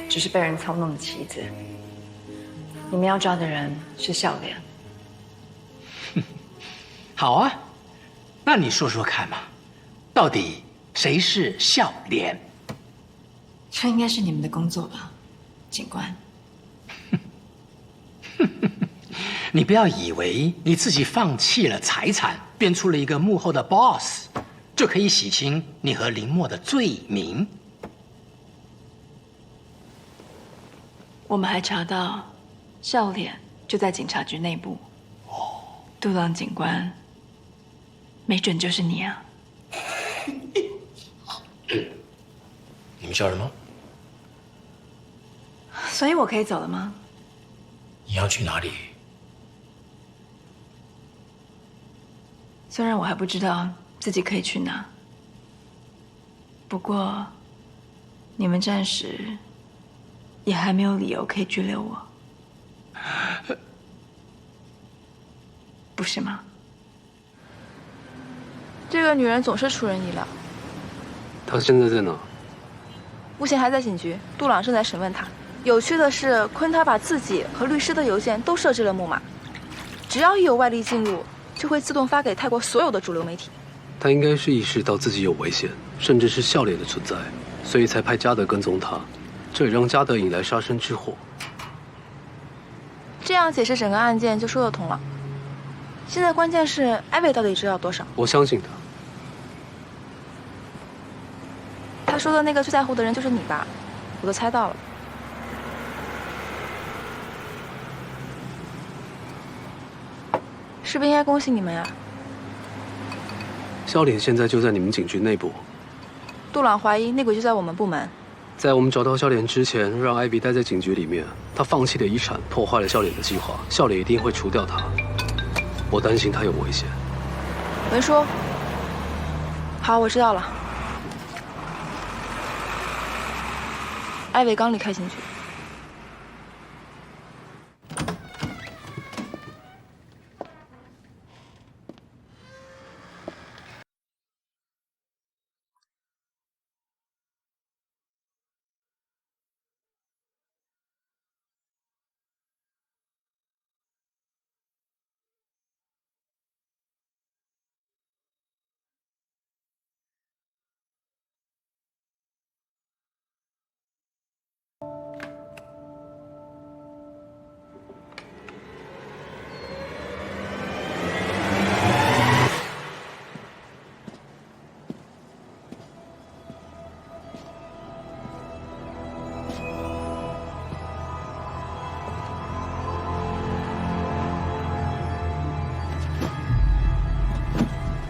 [SPEAKER 8] 只是被人操弄的棋子。你们要抓的人是笑脸。
[SPEAKER 4] 好啊，那你说说看嘛，到底谁是笑脸？
[SPEAKER 8] 这应该是你们的工作吧，警官。
[SPEAKER 4] 你不要以为你自己放弃了财产，变出了一个幕后的 boss， 就可以洗清你和林默的罪名。
[SPEAKER 8] 我们还查到，笑脸就在警察局内部。杜朗警官，没准就是你啊！
[SPEAKER 4] 你们叫什么？
[SPEAKER 8] 所以我可以走了吗？
[SPEAKER 4] 你要去哪里？
[SPEAKER 8] 虽然我还不知道自己可以去哪，不过你们暂时也还没有理由可以拘留我，不是吗？
[SPEAKER 9] 这个女人总是出人意料。
[SPEAKER 1] 她现在在哪？
[SPEAKER 9] 目前还在警局，杜朗正在审问她。有趣的是，昆塔把自己和律师的邮件都设置了木马，只要一有外力进入，就会自动发给泰国所有的主流媒体。
[SPEAKER 1] 她应该是意识到自己有危险，甚至是笑脸的存在，所以才派加德跟踪她，这也让加德引来杀身之祸。
[SPEAKER 9] 这样解释整个案件就说得通了。现在关键是艾薇到底知道多少？
[SPEAKER 1] 我相信他。
[SPEAKER 9] 他说的那个最在乎的人就是你吧？我都猜到了。是不是应该恭喜你们呀？
[SPEAKER 1] 笑脸现在就在你们警局内部。
[SPEAKER 9] 杜朗怀疑内鬼就在我们部门。
[SPEAKER 1] 在我们找到笑脸之前，让艾比待在警局里面。他放弃了遗产，破坏了笑脸的计划，笑脸一定会除掉他。我担心他有危险。
[SPEAKER 9] 文书。好，我知道了。艾薇刚离开警局。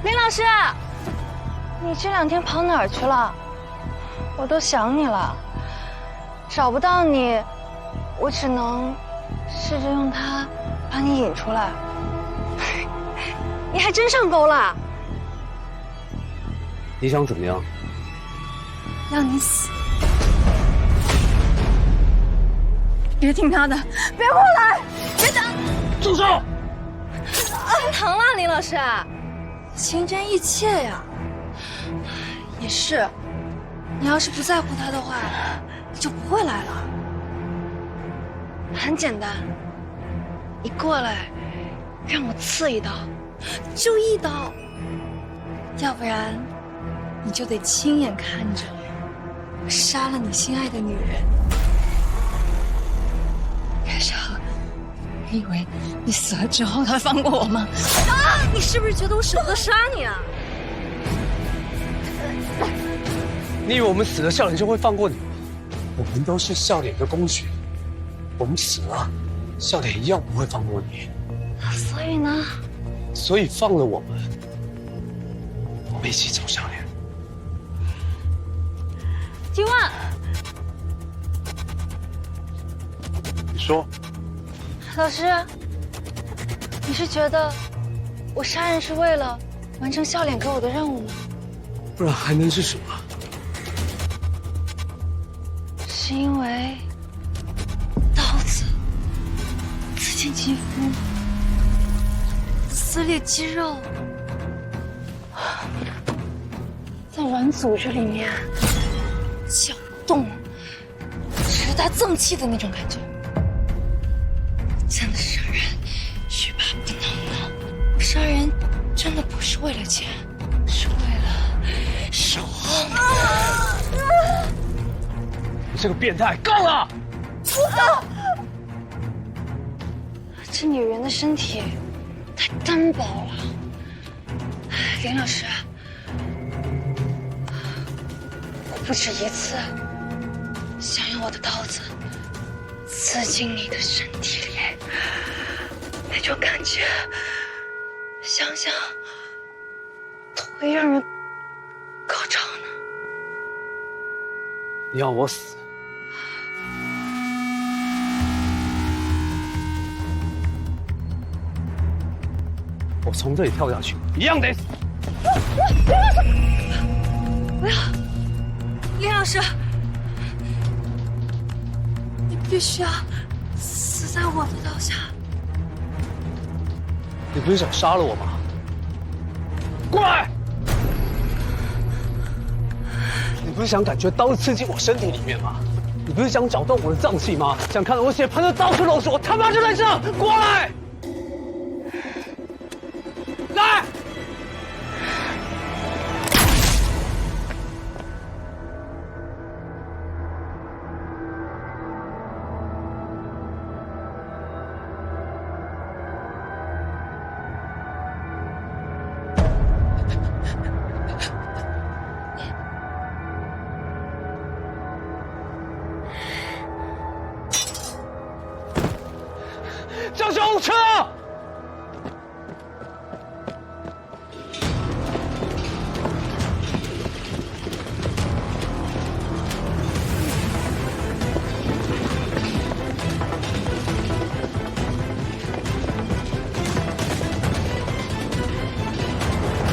[SPEAKER 10] 林老师，你这2天跑哪儿去了？我都想你了，找不到你，我只能试着用它把你引出来。你还真上钩了！
[SPEAKER 1] 你想怎么样？
[SPEAKER 10] 让你死！别听他的，别过来！别打！
[SPEAKER 4] 住手！
[SPEAKER 10] 太疼了，林老师。情真意切呀。也是，你要是不在乎他的话，你就不会来了。很简单，你过来，让我刺一刀，就1刀，要不然你就得亲眼看着我杀了你心爱的女人。可是，你以为你死了之后他会放过我吗？啊！你是不是觉得我舍不得杀你啊？
[SPEAKER 1] 你以为我们死了，笑脸就会放过你吗？我们都是笑脸的公爵，我们死了，笑脸一样不会放过你。
[SPEAKER 10] 所以呢？
[SPEAKER 1] 所以放了我们，我们一起走笑脸。
[SPEAKER 10] 今晚，
[SPEAKER 1] 你说，
[SPEAKER 10] 老师，你是觉得我杀人是为了完成笑脸给我的任务吗？
[SPEAKER 1] 不然还能是什么？
[SPEAKER 10] 是因为刀子刺进肌肤，撕裂肌肉，在软组织里面搅动，直达脏器的那种感觉，真的是让人欲罢不能的。我杀人真的不是为了钱，是为了守候。
[SPEAKER 1] 你这个变态，够了！
[SPEAKER 10] 这女人的身体太单薄了，林老师，我不止一次想用我的刀子刺进你的身体里，那种感觉，想想都会让人高潮呢。
[SPEAKER 1] 你要我死？我从这里跳下去，一样得死。
[SPEAKER 10] 不要，林老师，你必须要死在我的刀下。
[SPEAKER 1] 你不是想杀了我吗？过来！你不是想感觉刀刺进我身体里面吗？你不是想搅动我的脏器吗？想看到我血喷的到处都是，我他妈就在这！过来！来！叫救护车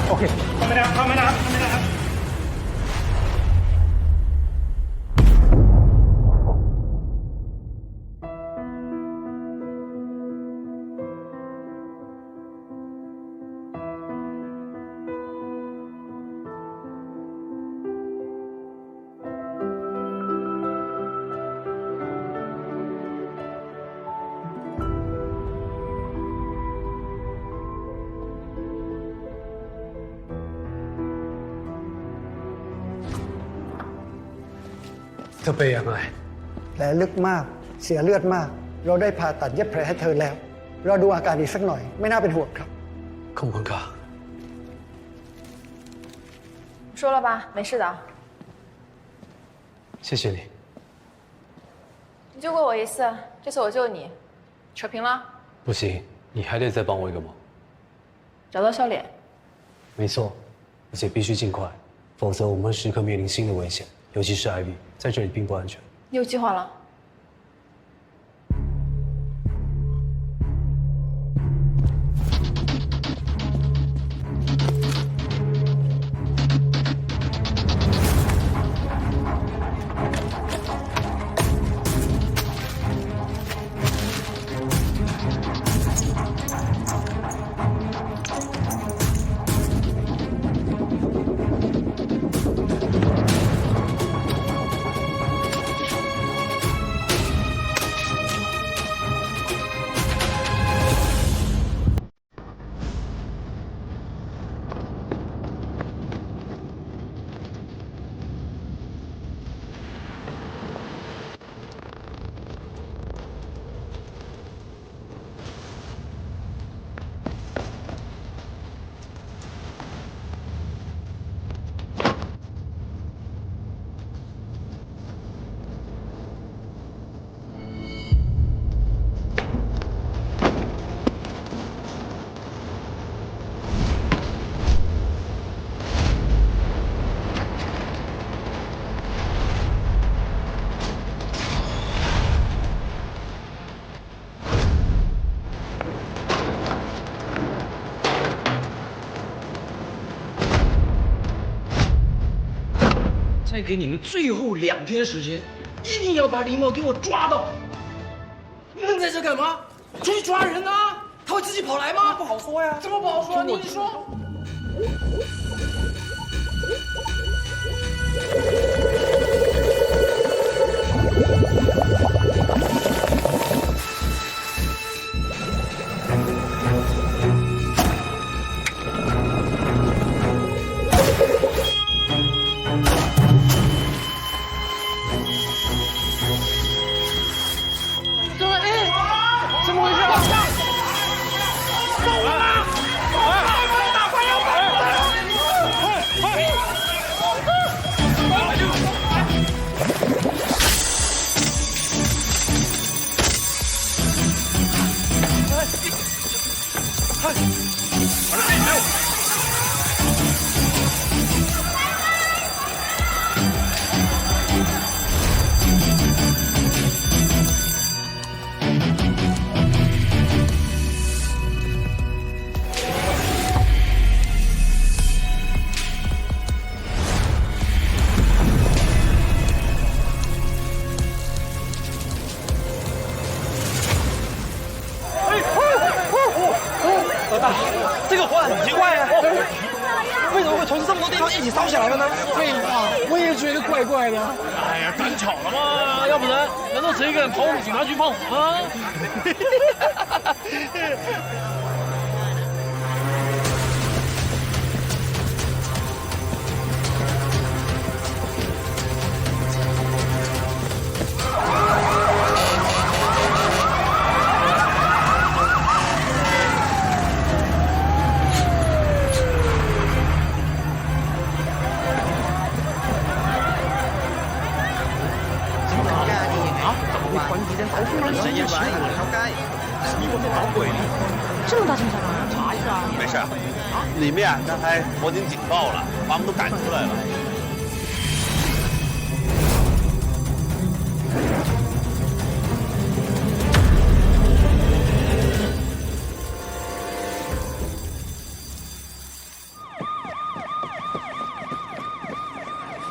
[SPEAKER 1] ！OK， 开门了，开门了，开门了。เธอไปยังไง
[SPEAKER 5] แผลลึกมากเสียเลือดมากเราได้ผ่าตัดเย็บแผลให้เธอแล้วเราดูอาการอีกสักหน่อยไม่น่าเป็นห่วงครับ
[SPEAKER 1] ขอบคุณค่ะ
[SPEAKER 9] 说了吧，没事的。
[SPEAKER 1] 谢谢你。
[SPEAKER 9] 你救过我一次，这次我救你，扯平了。
[SPEAKER 1] 不行，你还得再帮我一个忙。
[SPEAKER 9] 找到笑脸。
[SPEAKER 1] 没错，而且必须尽快，否则我们会时刻面临新的危险，尤其是 Ivy 在这里并不安全。
[SPEAKER 9] 你有计划了？
[SPEAKER 4] 再给你们最后2天时间，一定要把狸猫给我抓到！你们在这干嘛？出去抓人啊！他会自己跑来吗？不好说呀。怎么不好说？你说。
[SPEAKER 2] 怎么回事？走啊！走啊！快大快！
[SPEAKER 6] 呢？
[SPEAKER 4] 废话，我也觉得怪怪的。
[SPEAKER 6] 哎呀，单巧了嘛，要不然难道谁敢跑我们警察局放火吗？
[SPEAKER 10] 这么大阵仗啊！查一下。
[SPEAKER 12] 没事，里面刚才火警警报了，把我们都赶出来了。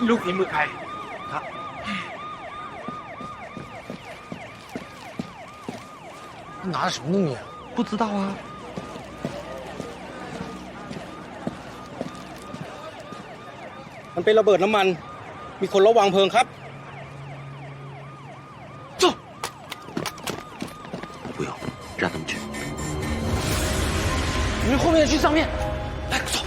[SPEAKER 6] ลูกนี้มือใคร
[SPEAKER 4] 拿的什么东西啊？
[SPEAKER 18] 不知道啊。
[SPEAKER 14] มันเป็นระเบิดน้ำมัน มีคนระวังเพลิงครับ
[SPEAKER 4] 走。
[SPEAKER 12] 不要，让他们去。
[SPEAKER 4] 你们后面去上面。来，走。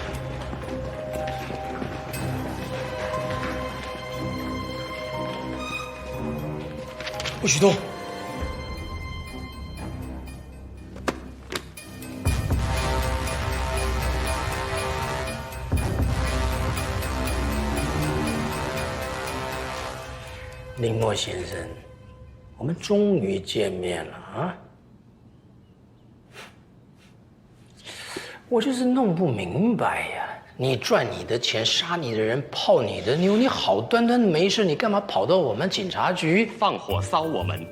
[SPEAKER 4] 不许动。林默先生，我们终于见面了啊！我就是弄不明白呀，你赚你的钱，杀你的人，泡你的妞，你好端端的没事，你干嘛跑到我们警察局
[SPEAKER 6] 放火烧我们？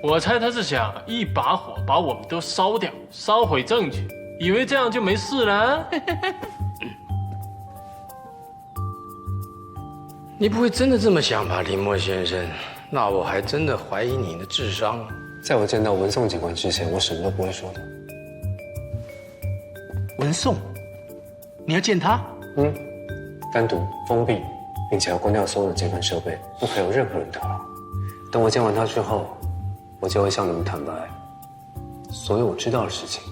[SPEAKER 6] 我猜他是想一把火把我们都烧掉，烧毁证据，以为这样就没事了。
[SPEAKER 4] 你不会真的这么想吧，林默先生？那我还真的怀疑你的智商。
[SPEAKER 1] 在我见到文颂警官之前，我什么都不会说的。
[SPEAKER 4] 文颂，你要见他？
[SPEAKER 1] 嗯，单独封闭，并且要关掉所有的监看设备，不可有任何人打扰。等我见完他之后，我就会向你们坦白所有我知道的事情。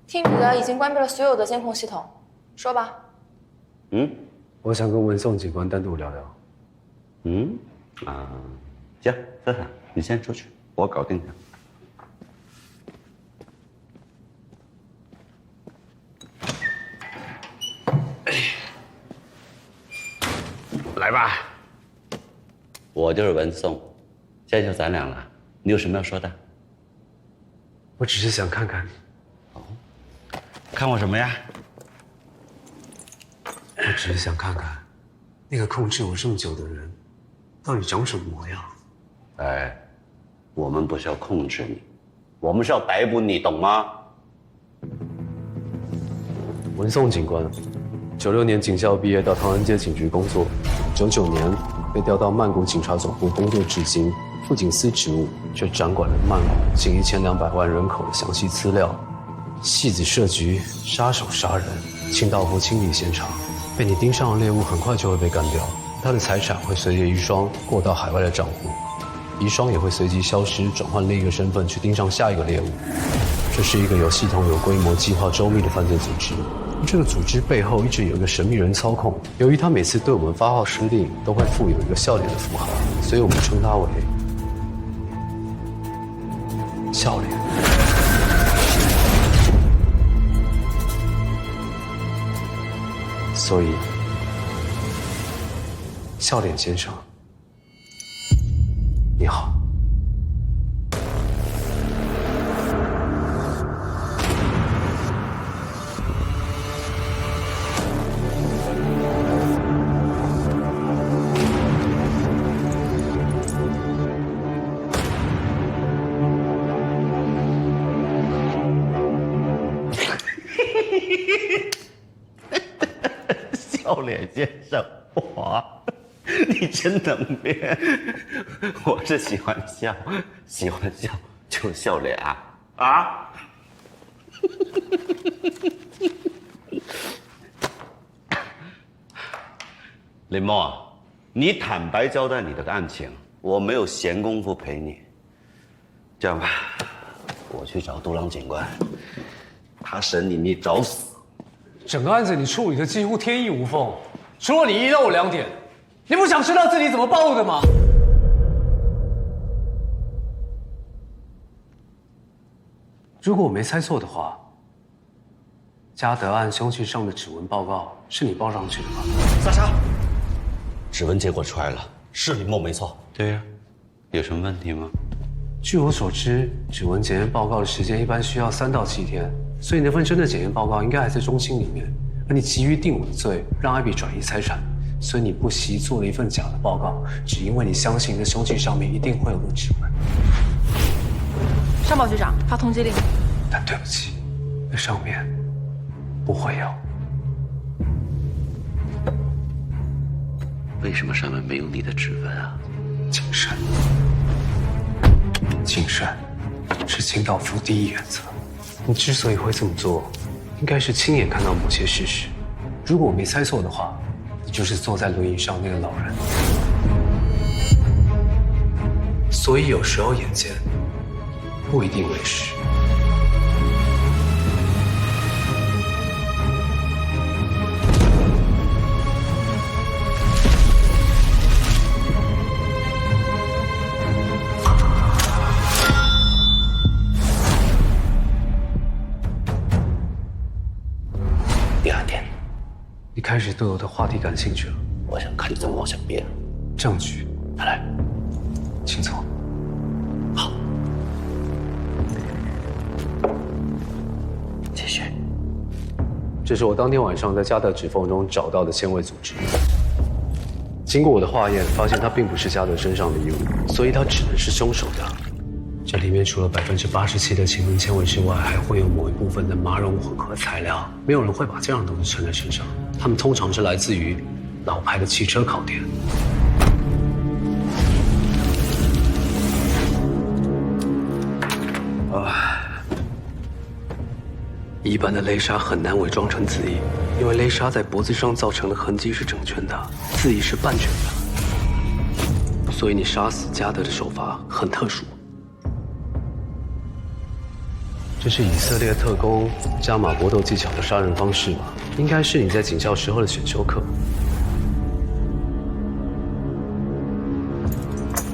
[SPEAKER 9] 听彼得已经关闭了所有的监控系统，说吧。
[SPEAKER 1] 我想跟文颂警官单独聊聊。
[SPEAKER 12] 行，思涵，你先出去，我搞定他。来吧，我就是文颂，现在就咱俩了，你有什么要说的？
[SPEAKER 1] 我只是想看看你。
[SPEAKER 12] 看我什么呀？
[SPEAKER 1] 我只是想看看，那个控制我这么久的人，到底长什么模样？
[SPEAKER 12] 哎，我们不是要控制你，我们是要逮捕你，懂吗？
[SPEAKER 1] 文颂警官，96年警校毕业到唐人街警局工作，99年被调到曼谷警察总部工作至今，副警司职务，却掌管了曼谷近1200万人口的详细资料。戏子设局，杀手杀人，清道夫清理现场，被你盯上的猎物很快就会被干掉，他的财产会随着遗孀过到海外的账户，遗孀也会随即消失，转换另一个身份去盯上下一个猎物。这是一个有系统、有规模、计划周密的犯罪组织。这个组织背后一直有一个神秘人操控，由于他每次对我们发号施令都会附有一个笑脸的符号，所以我们称他为笑脸。所以，笑脸先生，你好。
[SPEAKER 12] 笑脸先生，哇，你真能编！我是喜欢笑，喜欢笑就笑脸啊！林墨，你坦白交代你的案情，我没有闲工夫陪你。这样吧，我去找杜郎警官，他审你，你找死。
[SPEAKER 1] 整个案子你处理的几乎天衣无缝，除了你一漏两点，你不想知道自己怎么暴露的吗？如果我没猜错的话，嘉德案凶器上的指纹报告是你报上去的吧？
[SPEAKER 12] 莎莎，指纹结果出来了，是林墨没错。对呀，有什么问题吗？
[SPEAKER 1] 据我所知，指纹检验报告的时间一般需要3到7天，所以那份真的检验报告应该还在中心里面。而你急于定我的罪，让艾比转移财产，所以你不惜做了一份假的报告，只因为你相信你的凶器上面一定会有个指纹。
[SPEAKER 9] 上报局长，发通缉令。
[SPEAKER 1] 但对不起，那上面不会有。
[SPEAKER 12] 为什么上面没有你的指纹啊？
[SPEAKER 1] 谨慎。谨慎是清道夫第一原则。你之所以会这么做，应该是亲眼看到某些事实。如果我没猜错的话，你就是坐在轮椅上那个老人。所以有时候眼见不一定为实。你开始对我的话题感兴趣了。
[SPEAKER 12] 我想看你怎么往下编。
[SPEAKER 1] 证据，来，请坐。
[SPEAKER 12] 好，继续。
[SPEAKER 1] 这是我当天晚上在嘉德指缝中找到的纤维组织。经过我的化验，发现它并不是嘉德身上的衣物，所以它只能是凶手的。这里面除了87%的禽纶纤维之外，还会有某一部分的麻绒混合材料。没有人会把这样的东西穿在身上，它们通常是来自于老牌的汽车烤店。一般的勒纱很难伪装成字义，因为勒纱在脖子上造成的痕迹是整圈的，字义是半圈的，所以你杀死嘉德的手法很特殊。这是以色列特工加码搏斗技巧的杀人方式吧？应该是你在警校时候的选修课。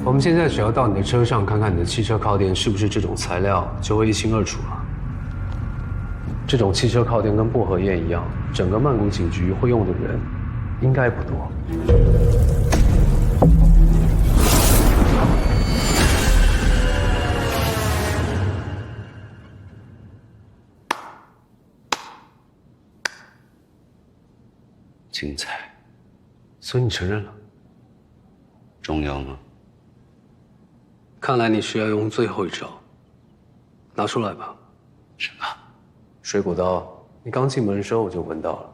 [SPEAKER 1] 我们现在只要到你的车上看看你的汽车靠垫是不是这种材料，就会一清二楚了。这种汽车靠垫跟薄荷叶一样，整个曼谷警局会用的人应该不多。
[SPEAKER 12] 精彩，
[SPEAKER 1] 所以你承认了？
[SPEAKER 12] 重要吗？
[SPEAKER 1] 看来你是要用最后一招，拿出来吧。
[SPEAKER 12] 什么？
[SPEAKER 1] 水果刀，你刚进门的时候我就闻到了，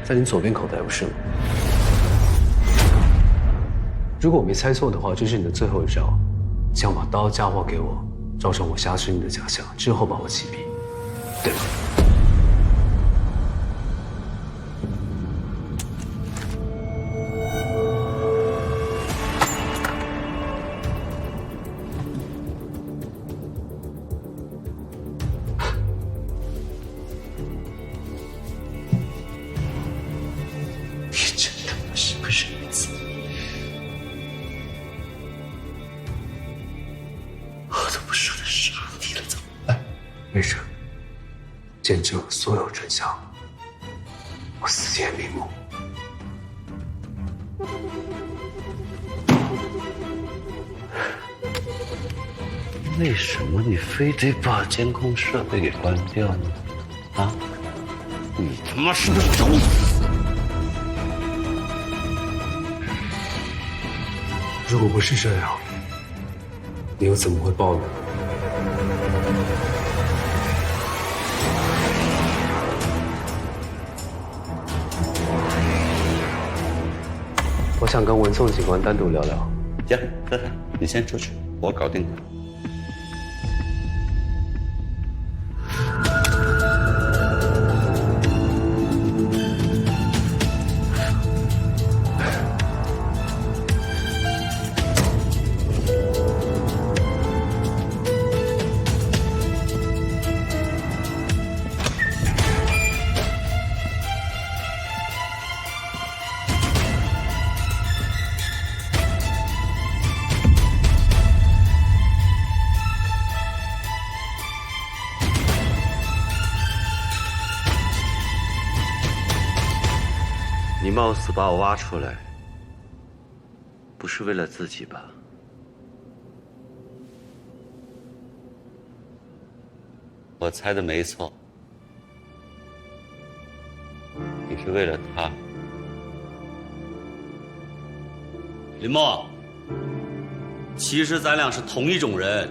[SPEAKER 1] 在你左边口袋不是吗？如果我没猜错的话，这是你的最后一招，想把刀嫁祸给我，造成我挟持你的假象，之后把我击毙，对吧？没事，见证了所有真相，我死也瞑目。
[SPEAKER 12] 为什么你非得把监控设备给关掉呢？啊？你他妈是不是找死？
[SPEAKER 1] 如果不是这样，你又怎么会暴露？我想跟文颂警官单独聊聊。
[SPEAKER 12] 行，科塔，你先出去，我搞定他。你貌似把我挖出来，不是为了自己吧？我猜的没错，你是为了他。林墨，其实咱俩是同一种人。